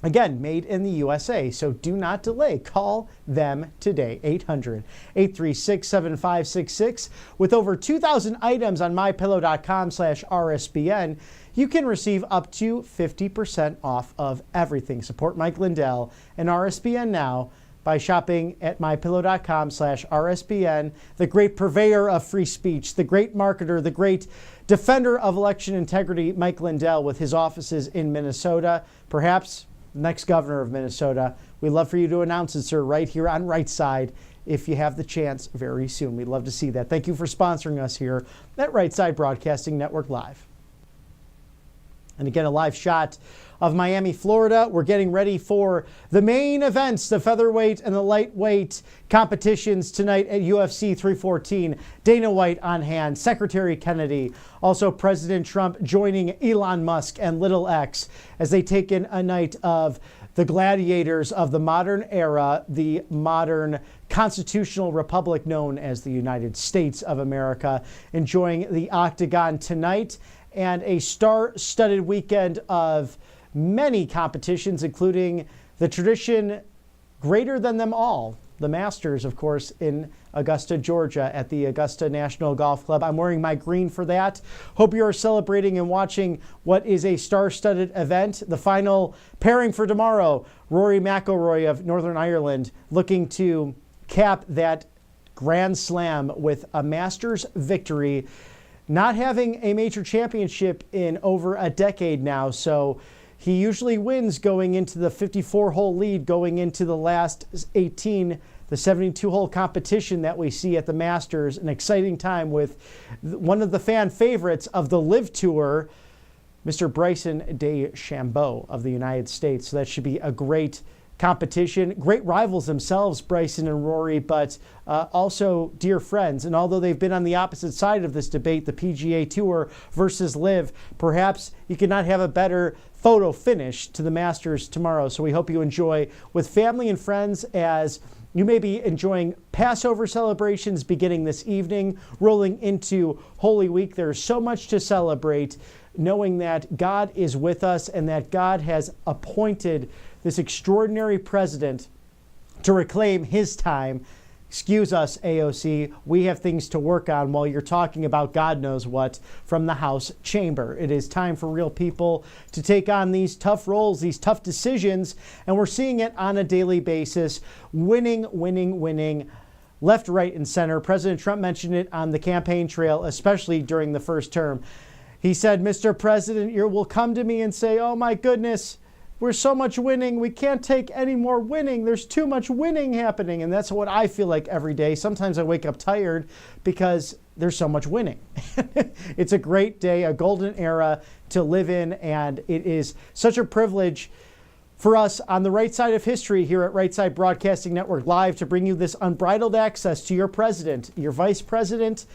Again, made in the USA, so do not delay. Call them today, 800-836-7566. With over 2,000 items on MyPillow.com/RSBN, you can receive up to 50% off of everything. Support Mike Lindell and RSBN now by shopping at MyPillow.com/RSBN, the great purveyor of free speech, the great marketer, the great defender of election integrity, Mike Lindell, with his offices in Minnesota, perhaps next governor of Minnesota. We'd love for you to announce it, sir, right here on Right Side if you have the chance very soon. We'd love to see that. Thank you for sponsoring us here at Right Side Broadcasting Network Live. And again, a live shot of Miami, Florida. We're getting ready for the main events, the featherweight and the lightweight competitions tonight at UFC 314. Dana White on hand, Secretary Kennedy, also President Trump joining Elon Musk and Little X as they take in a night of the gladiators of the modern era, the modern constitutional republic known as the United States of America, enjoying the octagon tonight, and a star-studded weekend of many competitions, including the tradition greater than them all, the Masters, of course, in Augusta, Georgia at the Augusta National Golf Club. I'm wearing my green for that. Hope you are celebrating and watching what is a star-studded event. The final pairing for tomorrow, Rory McIlroy of Northern Ireland looking to cap that Grand Slam with a Masters victory, not having a major championship in over a decade now, so he usually wins going into the 54-hole lead, going into the last 18, the 72-hole competition that we see at the Masters. An exciting time with one of the fan favorites of the LIV Tour, Mr. Bryson DeChambeau of the United States. So that should be a great competition. Great rivals themselves, Bryson and Rory, but also dear friends. And although they've been on the opposite side of this debate, the PGA Tour versus LIV, perhaps you could not have a better photo finish to the Masters tomorrow. So we hope you enjoy with family and friends as you may be enjoying Passover celebrations beginning this evening, rolling into Holy Week. There's so much to celebrate, knowing that God is with us and that God has appointed this extraordinary president to reclaim his time. Excuse us, AOC. We have things to work on while you're talking about God knows what from the House chamber. It is time for real people to take on these tough roles, these tough decisions, and we're seeing it on a daily basis. Winning, left, right, and center. President Trump mentioned it on the campaign trail, especially during the first term. He said, Mr. President, you will come to me and say, oh my goodness, we're so much winning. We can't take any more winning. There's too much winning happening. And that's what I feel like every day. Sometimes I wake up tired because there's so much winning. It's a great day, a golden era to live in. And it is such a privilege for us on the right side of history here at Right Side Broadcasting Network Live to bring you this unbridled access to your president, your vice president,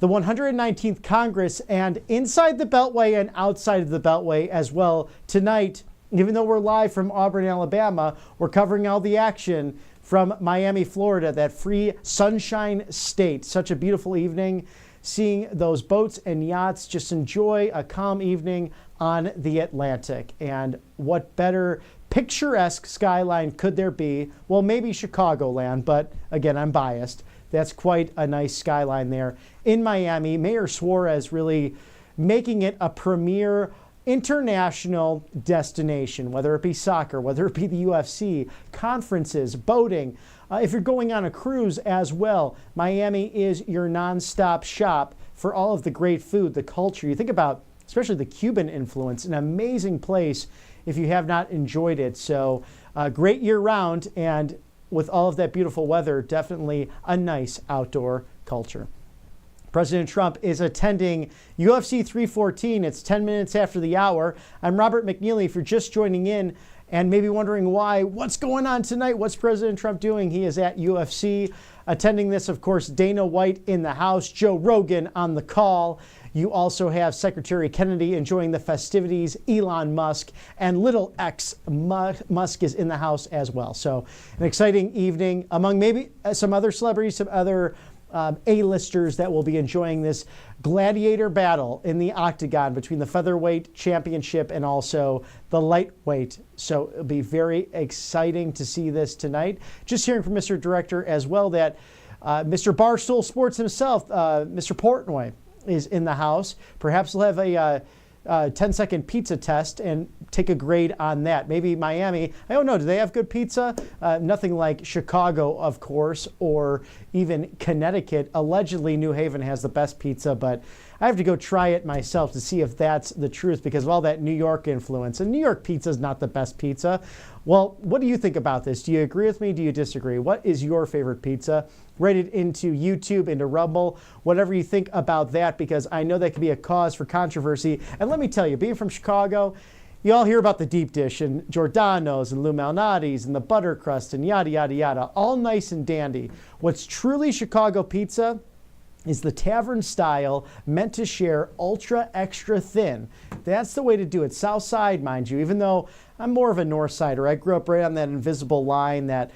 the 119th Congress, and inside the Beltway and outside of the Beltway as well. Tonight, even though we're live from Auburn, Alabama, we're covering all the action from Miami, Florida, that free sunshine state. Such a beautiful evening, seeing those boats and yachts. Just enjoy a calm evening on the Atlantic. And what better picturesque skyline could there be? Well, maybe Chicagoland, but again, I'm biased. That's quite a nice skyline there in Miami. Mayor Suarez really making it a premier international destination, whether it be soccer, whether it be the UFC, conferences, boating. If you're going on a cruise as well, Miami is your nonstop shop for all of the great food, the culture. You think about especially the Cuban influence, an amazing place if you have not enjoyed it. So great year round, and with all of that beautiful weather, definitely a nice outdoor culture. President Trump is attending UFC 314. It's 10 minutes after the hour. I'm Robert McNeely. If you're just joining in and maybe wondering why, what's going on tonight? What's President Trump doing? He is at UFC. Attending this, of course, Dana White in the house, Joe Rogan on the call. You also have Secretary Kennedy enjoying the festivities, Elon Musk, and little X Musk is in the house as well. So an exciting evening among maybe some other celebrities, some other A-listers that will be enjoying this gladiator battle in the octagon between the featherweight championship and also the lightweight. So it'll be very exciting to see this tonight. Just hearing from Mr. Director as well that Mr. Barstool Sports himself, Mr. Portnoy, is in the house. Perhaps we'll have a 10-second pizza test and take a grade on that. Maybe Miami, I don't know, do they have good pizza? Nothing like Chicago, of course, or even Connecticut. Allegedly, New Haven has the best pizza, but I have to go try it myself to see if that's the truth because of all that New York influence. And New York pizza is not the best pizza. Well, what do you think about this? Do you agree with me? Do you disagree? What is your favorite pizza? Write it into YouTube, into Rumble, whatever you think about that, because I know that could be a cause for controversy. And let me tell you, being from Chicago, you all hear about the deep dish and Giordano's and Lou Malnati's and the butter crust and yada, yada, yada, all nice and dandy. What's truly Chicago pizza is the tavern style, meant to share, ultra extra thin. That's the way to do it. South side, mind you, even though I'm more of a north sider. I grew up right on that invisible line that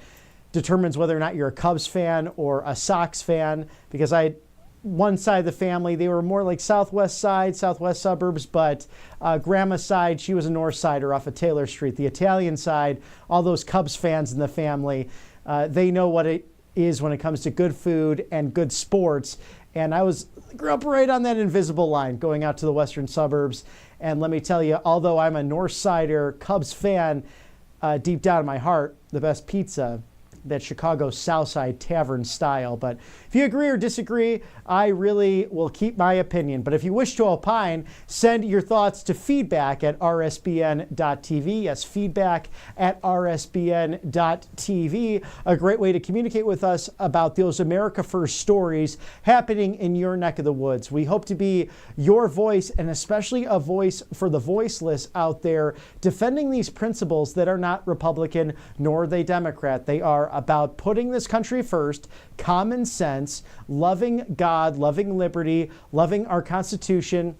determines whether or not you're a Cubs fan or a Sox fan, because I had one side of the family, they were more like southwest side, southwest suburbs, but grandma's side, she was a north sider off of Taylor Street. The Italian side, all those Cubs fans in the family, they know what it is when it comes to good food and good sports. And I grew up right on that invisible line going out to the western suburbs. And let me tell you, although I'm a north sider Cubs fan, deep down in my heart, the best pizza, that Chicago Southside Tavern style. But if you agree or disagree, I really will keep my opinion. But if you wish to opine, send your thoughts to feedback@rsbn.tv. Yes, feedback@rsbn.tv. A great way to communicate with us about those America First stories happening in your neck of the woods. We hope to be your voice, and especially a voice for the voiceless out there, defending these principles that are not Republican nor are they Democrat. They are about putting this country first, common sense, loving God, loving liberty, loving our Constitution,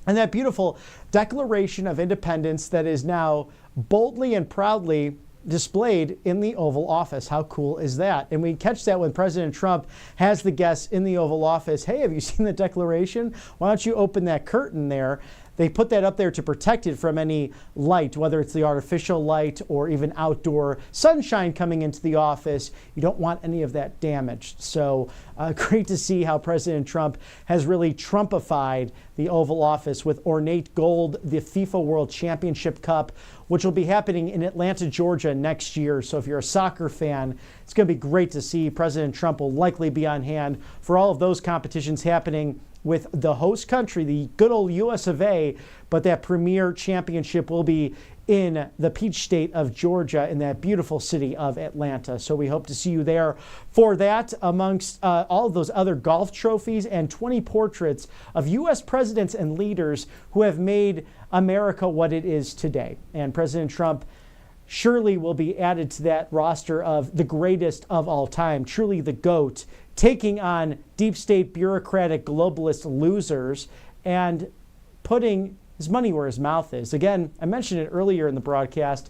and that beautiful Declaration of Independence that is now boldly and proudly displayed in the Oval Office. How cool is that? And we catch that when President Trump has the guests in the Oval Office. Hey, have you seen the Declaration? Why don't you open that curtain there? They put that up there to protect it from any light, whether it's the artificial light or even outdoor sunshine coming into the office. You don't want any of that damaged. So great to see how President Trump has really Trumpified the Oval Office with ornate gold, the FIFA World Championship Cup, which will be happening in Atlanta, Georgia next year. So if you're a soccer fan, it's going to be great to see. President Trump will likely be on hand for all of those competitions happening with the host country, the good old US of A, but that premier championship will be in the peach state of Georgia in that beautiful city of Atlanta. So we hope to see you there for that, amongst all of those other golf trophies and 20 portraits of U.S. presidents and leaders who have made America what it is today. And President Trump surely will be added to that roster of the greatest of all time, truly the GOAT, taking on deep state bureaucratic globalist losers and putting his money where his mouth is. Again, I mentioned it earlier in the broadcast.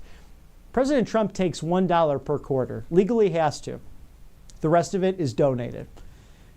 President Trump takes $1 per quarter. Legally has to. The rest of it is donated.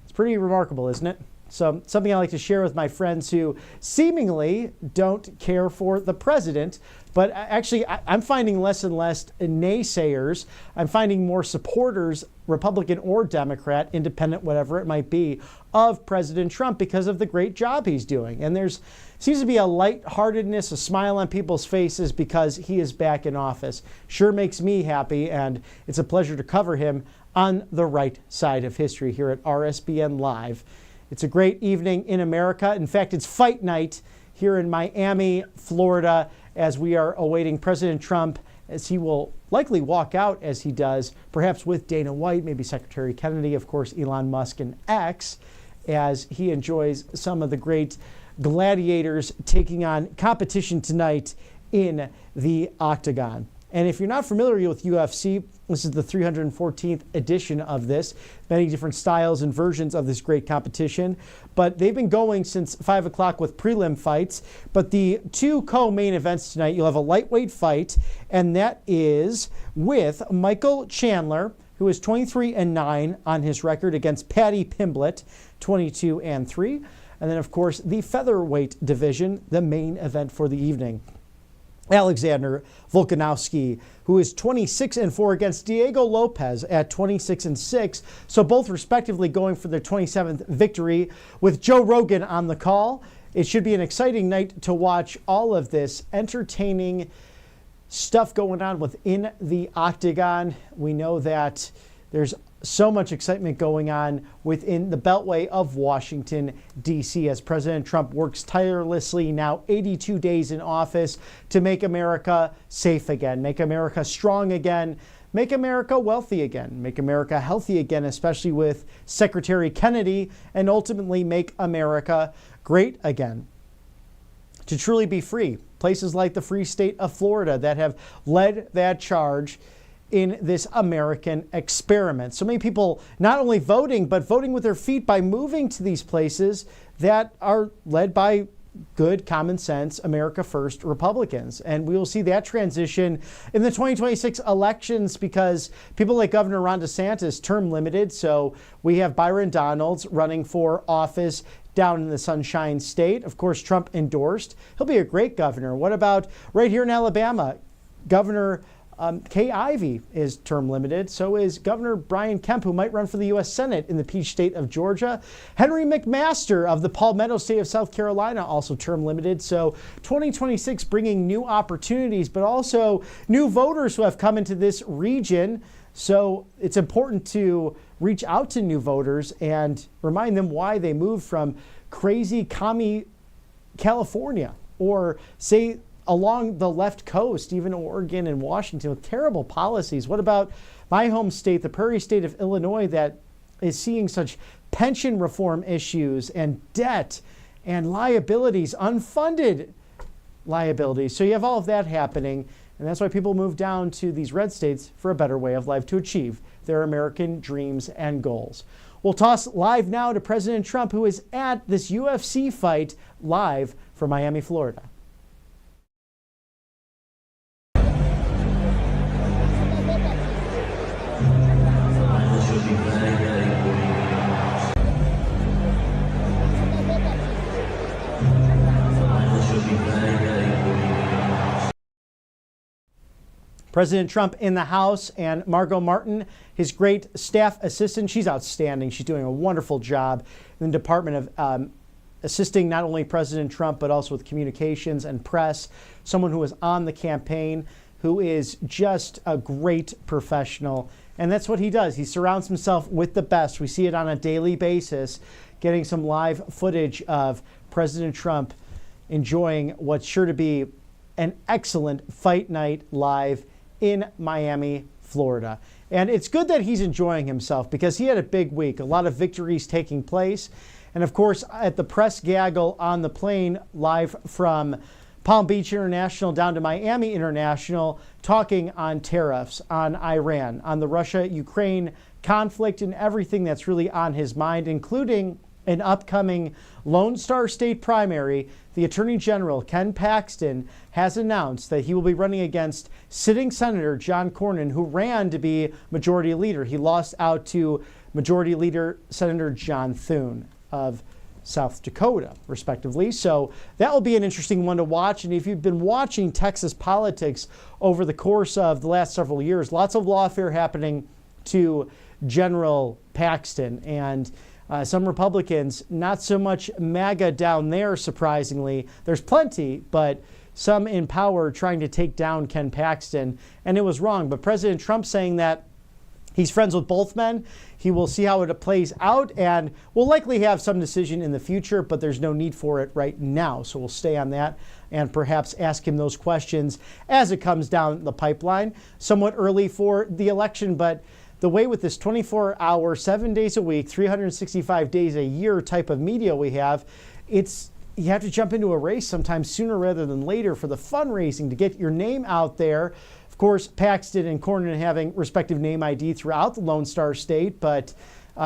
It's pretty remarkable, isn't it? So something I like to share with my friends who seemingly don't care for the president, but actually I'm finding less and less naysayers. I'm finding more supporters, Republican or Democrat, independent, whatever it might be, of President Trump because of the great job he's doing. And there's seems to be a lightheartedness, a smile on people's faces because he is back in office. Sure makes me happy, and it's a pleasure to cover him on the right side of history here at RSBN Live. It's a great evening in America. In fact, it's fight night here in Miami, Florida, as we are awaiting President Trump, as he will likely walk out as he does, perhaps with Dana White, maybe Secretary Kennedy, of course, Elon Musk and X, as he enjoys some of the great gladiators taking on competition tonight in the octagon. And if you're not familiar with UFC, this is the 314th edition of this. Many different styles and versions of this great competition. But they've been going since 5 o'clock with prelim fights. But the two co-main events tonight, you'll have a lightweight fight, and that is with Michael Chandler, who is 23-9 on his record, against Paddy Pimblett, 22-3. And then, of course, the featherweight division, the main event for the evening. Alexander Volkanovski, who is 26-4 against Diego Lopez at 26-6. So both respectively going for their 27th victory, with Joe Rogan on the call. It should be an exciting night to watch all of this entertaining stuff going on within the octagon. We know that there's so much excitement going on within the Beltway of Washington, D.C., as President Trump works tirelessly now 82 days in office to make America safe again, make America strong again, make America wealthy again, make America healthy again, especially with Secretary Kennedy, and ultimately make America great again. To truly be free. Places like the free state of Florida that have led that charge in this American experiment. So many people not only voting, but voting with their feet by moving to these places that are led by good, common sense, America First Republicans. And we will see that transition in the 2026 elections because people like Governor Ron DeSantis, term limited. So we have Byron Donalds running for office down in the Sunshine State. Of course, Trump endorsed. He'll be a great governor. What about right here in Alabama? Governor Kay Ivey is term limited. So is Governor Brian Kemp, who might run for the U.S. Senate in the peach state of Georgia. Henry McMaster of the Palmetto State of South Carolina, also term limited. So 2026 bringing new opportunities, but also new voters who have come into this region. So it's important to reach out to new voters and remind them why they moved from crazy commie California, or say along the left coast, even Oregon and Washington, with terrible policies. What about my home state, the prairie state of Illinois, that is seeing such pension reform issues and debt and liabilities, unfunded liabilities? So you have all of that happening, and that's why people move down to these red states for a better way of life to achieve their American dreams and goals. We'll toss live now to President Trump, who is at this UFC fight live from Miami, Florida. President Trump in the House, and Margot Martin, his great staff assistant. She's outstanding. She's doing a wonderful job in the Department of assisting not only President Trump, but also with communications and press. Someone who was on the campaign, who is just a great professional. And that's what he does. He surrounds himself with the best. We see it on a daily basis, getting some live footage of President Trump enjoying what's sure to be an excellent fight night live in Miami, Florida. And it's good that he's enjoying himself because he had a big week, a lot of victories taking place. And of course, at the press gaggle on the plane live from Palm Beach International down to Miami International, talking on tariffs, on Iran, on the Russia-Ukraine conflict, and everything that's really on his mind, including an upcoming Lone Star State primary. The Attorney General, Ken Paxton, has announced that he will be running against sitting Senator John Cornyn, who ran to be Majority Leader. He lost out to Majority Leader Senator John Thune of South Dakota, respectively. So that will be an interesting one to watch. And if you've been watching Texas politics over the course of the last several years, lots of lawfare happening to General Paxton. And some Republicans, not so much MAGA down there, surprisingly. There's plenty, but some in power trying to take down Ken Paxton. And it was wrong. But President Trump saying that he's friends with both men. He will see how it plays out and will likely have some decision in the future, but there's no need for it right now. So we'll stay on that and perhaps ask him those questions as it comes down the pipeline. Somewhat early for the election, but the way with this 24-hour, 7 days a week, 365 days a year type of media we have, you have to jump into a race sometime sooner rather than later for the fundraising to get your name out there. Of course, Paxton and Cornyn having respective name ID throughout the Lone Star State, but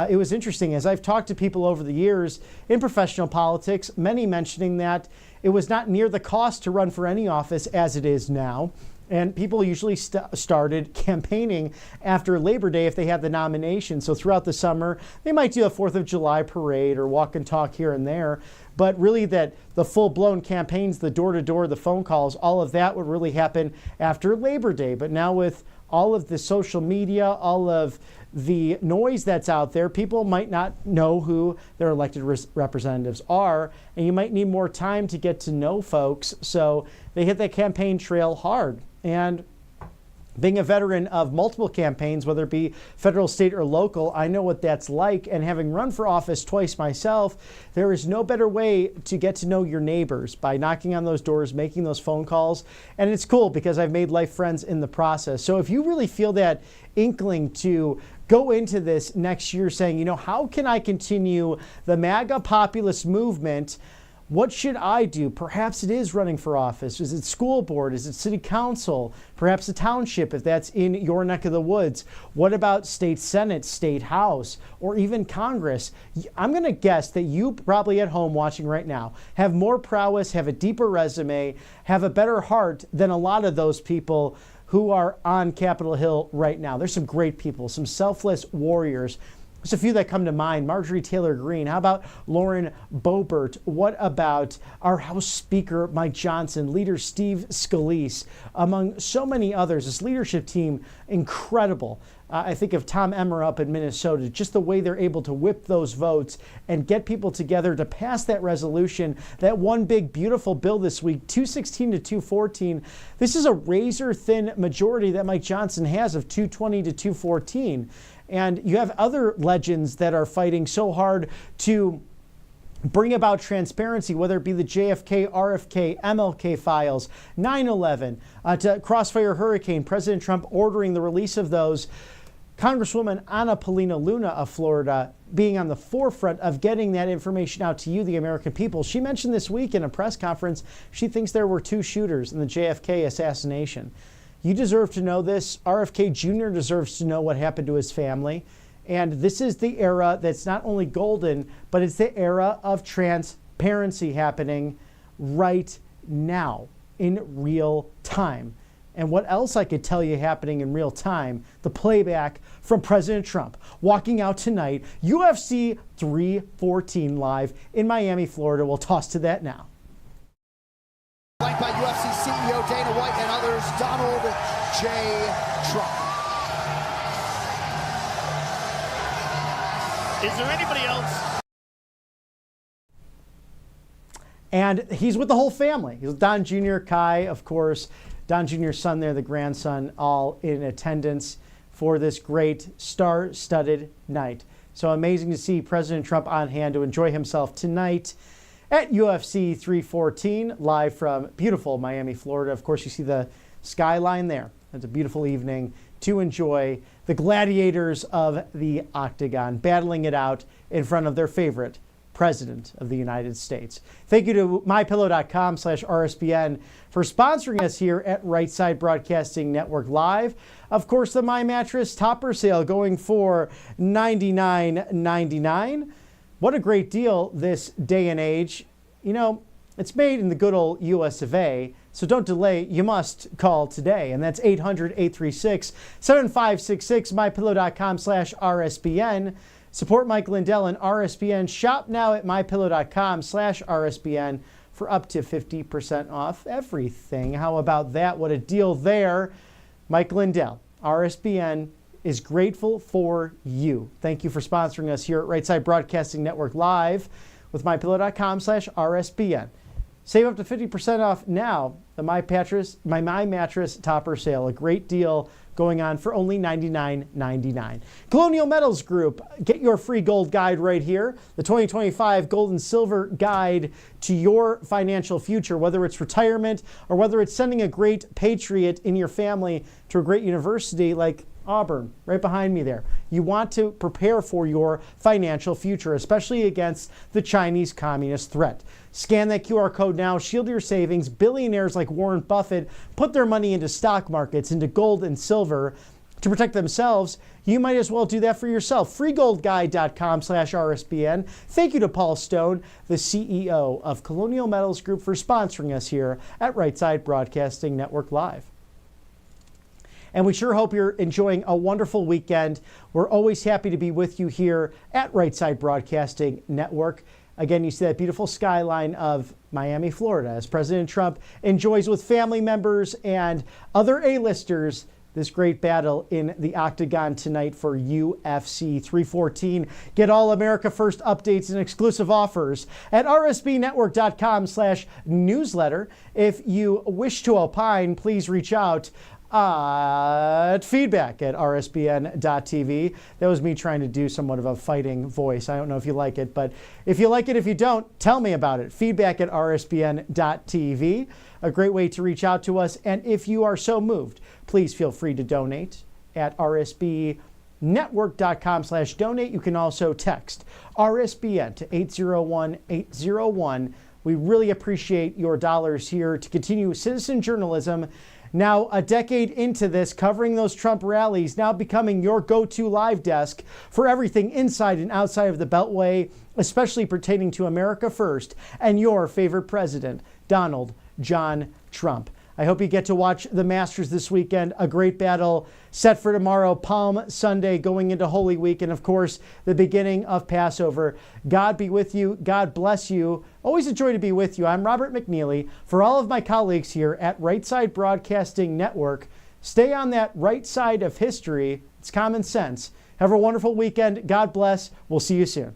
it was interesting as I've talked to people over the years in professional politics, many mentioning that it was not near the cost to run for any office as it is now. And people usually started campaigning after Labor Day if they had the nomination. So throughout the summer, they might do a 4th of July parade or walk and talk here and there. But really that the full-blown campaigns, the door-to-door, the phone calls, all of that would really happen after Labor Day. But now with all of the social media, all of the noise that's out there, people might not know who their elected representatives are, and you might need more time to get to know folks. So they hit that campaign trail hard. And being a veteran of multiple campaigns, whether it be federal, state, or local, I know what that's like. And having run for office twice myself, there is no better way to get to know your neighbors by knocking on those doors, making those phone calls. And it's cool because I've made life friends in the process. So if you really feel that inkling to go into this next year saying, how can I continue the MAGA populist movement? What should I do? Perhaps it is running for office. Is it school board? Is it city council? Perhaps a township if that's in your neck of the woods. What about state senate, state house, or even Congress? I'm going to guess that you probably at home watching right now have more prowess, have a deeper resume, have a better heart than a lot of those people who are on Capitol Hill right now. There's some great people, some selfless warriors. There's a few that come to mind. Marjorie Taylor Greene. How about Lauren Boebert? What about our House Speaker, Mike Johnson, Leader Steve Scalise, among so many others? This leadership team, incredible. I think of Tom Emmer up in Minnesota, just the way they're able to whip those votes and get people together to pass that resolution, that one big, beautiful bill this week, 216 to 214. This is a razor-thin majority that Mike Johnson has of 220 to 214. And you have other legends that are fighting so hard to bring about transparency, whether it be the JFK, RFK, MLK files, 9/11, to Crossfire Hurricane, President Trump ordering the release of those. Congresswoman Anna Paulina Luna of Florida being on the forefront of getting that information out to you, the American people. She mentioned this week in a press conference she thinks there were 2 shooters in the JFK assassination. You deserve to know this. RFK Jr. deserves to know what happened to his family. And this is the era that's not only golden, but it's the era of transparency happening right now in real time. And what else I could tell you happening in real time? The playback from President Trump walking out tonight, UFC 314 live in Miami, Florida. We'll toss to that now. Joined by UFC CEO Dana White and others, Donald J. Trump. Is there anybody else? And he's with the whole family. He's with Don Jr., Kai, of course, Don Jr.'s son there, the grandson, all in attendance for this great star-studded night. So amazing to see President Trump on hand to enjoy himself tonight. at UFC 314, live from beautiful Miami, Florida. Of course, you see the skyline there. It's a beautiful evening to enjoy the gladiators of the octagon battling it out in front of their favorite President of the United States. Thank you to mypillow.com/RSBN for sponsoring us here at Right Side Broadcasting Network Live. Of course, the My Mattress topper sale going for $99.99. What a great deal this day and age. You know, it's made in the good old US of A, so don't delay. You must call today, and that's 800-836-7566, mypillow.com/RSBN. Support Mike Lindell and RSBN. Shop now at mypillow.com/RSBN for up to 50% off everything. How about that? What a deal there. Mike Lindell, RSBN, is grateful for you. Thank you for sponsoring us here at Right Side Broadcasting Network Live with mypillow.com/RSBN. Save up to 50% off now. The My Mattress topper sale. A great deal going on for only $99.99. Colonial Metals Group, get your free gold guide right here. The 2025 Gold and Silver Guide to your financial future, whether it's retirement or whether it's sending a great patriot in your family to a great university like Auburn, right behind me there. You want to prepare for your financial future, especially against the Chinese communist threat. Scan that QR code now, shield your savings. Billionaires like Warren Buffett put their money into stock markets, into gold and silver to protect themselves. You might as well do that for yourself. freegoldguide.com/RSBN. Thank you to Paul Stone, the CEO of Colonial Metals Group, for sponsoring us here at Right Side Broadcasting Network Live. And we sure hope you're enjoying a wonderful weekend. We're always happy to be with you here at Right Side Broadcasting Network. Again, you see that beautiful skyline of Miami, Florida, as President Trump enjoys with family members and other A-listers this great battle in the octagon tonight for UFC 314. Get all America First updates and exclusive offers at rsbnetwork.com/newsletter. If you wish to opine, please reach out at feedback@rsbn.tv. That was me trying to do somewhat of a fighting voice. I don't know if you like it, but if you like it, if you don't, tell me about it. Feedback@rsbn.tv. A great way to reach out to us. And if you are so moved, please feel free to donate at rsbnetwork.com/donate. You can also text RSBN to 801-801. We really appreciate your dollars here to continue citizen journalism. Now, a decade into this, covering those Trump rallies, now becoming your go-to live desk for everything inside and outside of the Beltway, especially pertaining to America First and your favorite president, Donald John Trump. I hope you get to watch the Masters this weekend. A great battle set for tomorrow, Palm Sunday, going into Holy Week, and of course, the beginning of Passover. God be with you. God bless you. Always a joy to be with you. I'm Robert McNeely. For all of my colleagues here at Right Side Broadcasting Network, stay on that right side of history. It's common sense. Have a wonderful weekend. God bless. We'll see you soon.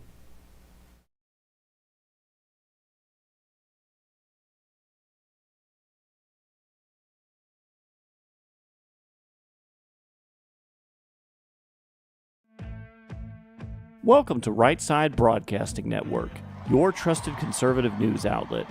Welcome to Right Side Broadcasting Network, your trusted conservative news outlet.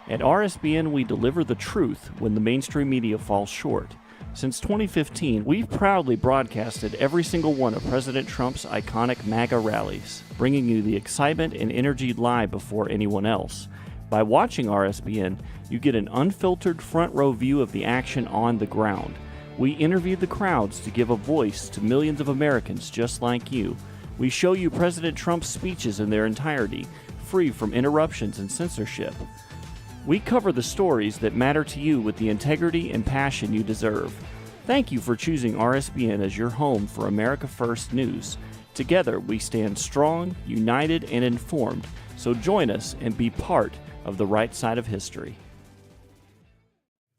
At RSBN, we deliver the truth when the mainstream media falls short. Since 2015, we've proudly broadcasted every single one of President Trump's iconic MAGA rallies, bringing you the excitement and energy live before anyone else. By watching RSBN, you get an unfiltered front row view of the action on the ground. We interview the crowds to give a voice to millions of Americans just like you. We show you President Trump's speeches in their entirety, free from interruptions and censorship. We cover the stories that matter to you with the integrity and passion you deserve. Thank you for choosing RSBN as your home for America First news. Together, we stand strong, united, and informed. So join us and be part of the right side of history.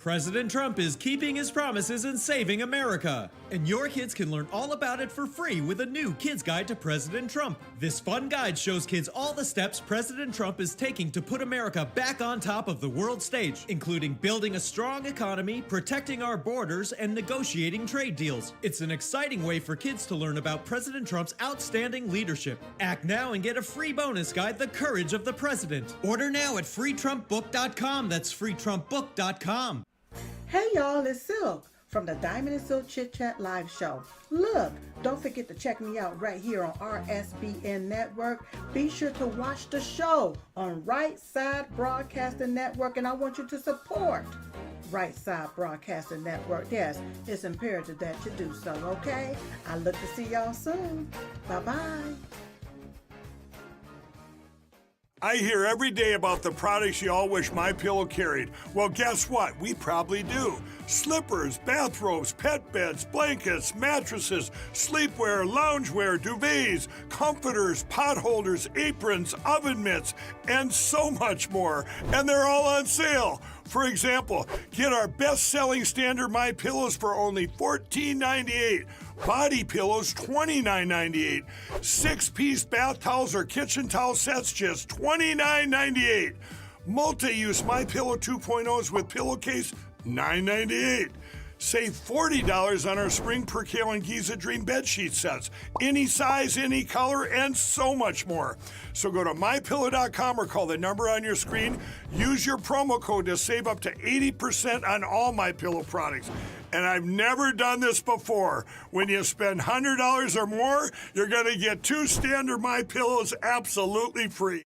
President Trump is keeping his promises and saving America. And your kids can learn all about it for free with a new Kids Guide to President Trump. This fun guide shows kids all the steps President Trump is taking to put America back on top of the world stage, including building a strong economy, protecting our borders, and negotiating trade deals. It's an exciting way for kids to learn about President Trump's outstanding leadership. Act now and get a free bonus guide, The Courage of the President. Order now at freetrumpbook.com. That's freetrumpbook.com. Hey y'all, it's Silk from the Diamond and Silk Chit Chat live show. Look, don't forget to check me out right here on RSBN Network. Be sure to watch the show on Right Side Broadcasting Network, and I want you to support Right Side Broadcasting Network. Yes, it's imperative that you do so, okay? I look to see y'all soon. Bye-bye. I hear every day about the products you all wish MyPillow carried. Well, guess what? We probably do. Slippers, bathrobes, pet beds, blankets, mattresses, sleepwear, loungewear, duvets, comforters, pot holders, aprons, oven mitts, and so much more. And they're all on sale. For example, get our best-selling standard MyPillows for only $14.98. Body pillows, $29.98. 6-piece bath towels or kitchen towel sets, just $29.98. Multi-use MyPillow 2.0s with pillowcase, $9.98. Save $40 on our Spring Percale and Giza Dream bedsheet sets. Any size, any color, and so much more. So go to MyPillow.com or call the number on your screen. Use your promo code to save up to 80% on all MyPillow products. And I've never done this before. When you spend $100 or more, you're going to get 2 standard MyPillows absolutely free.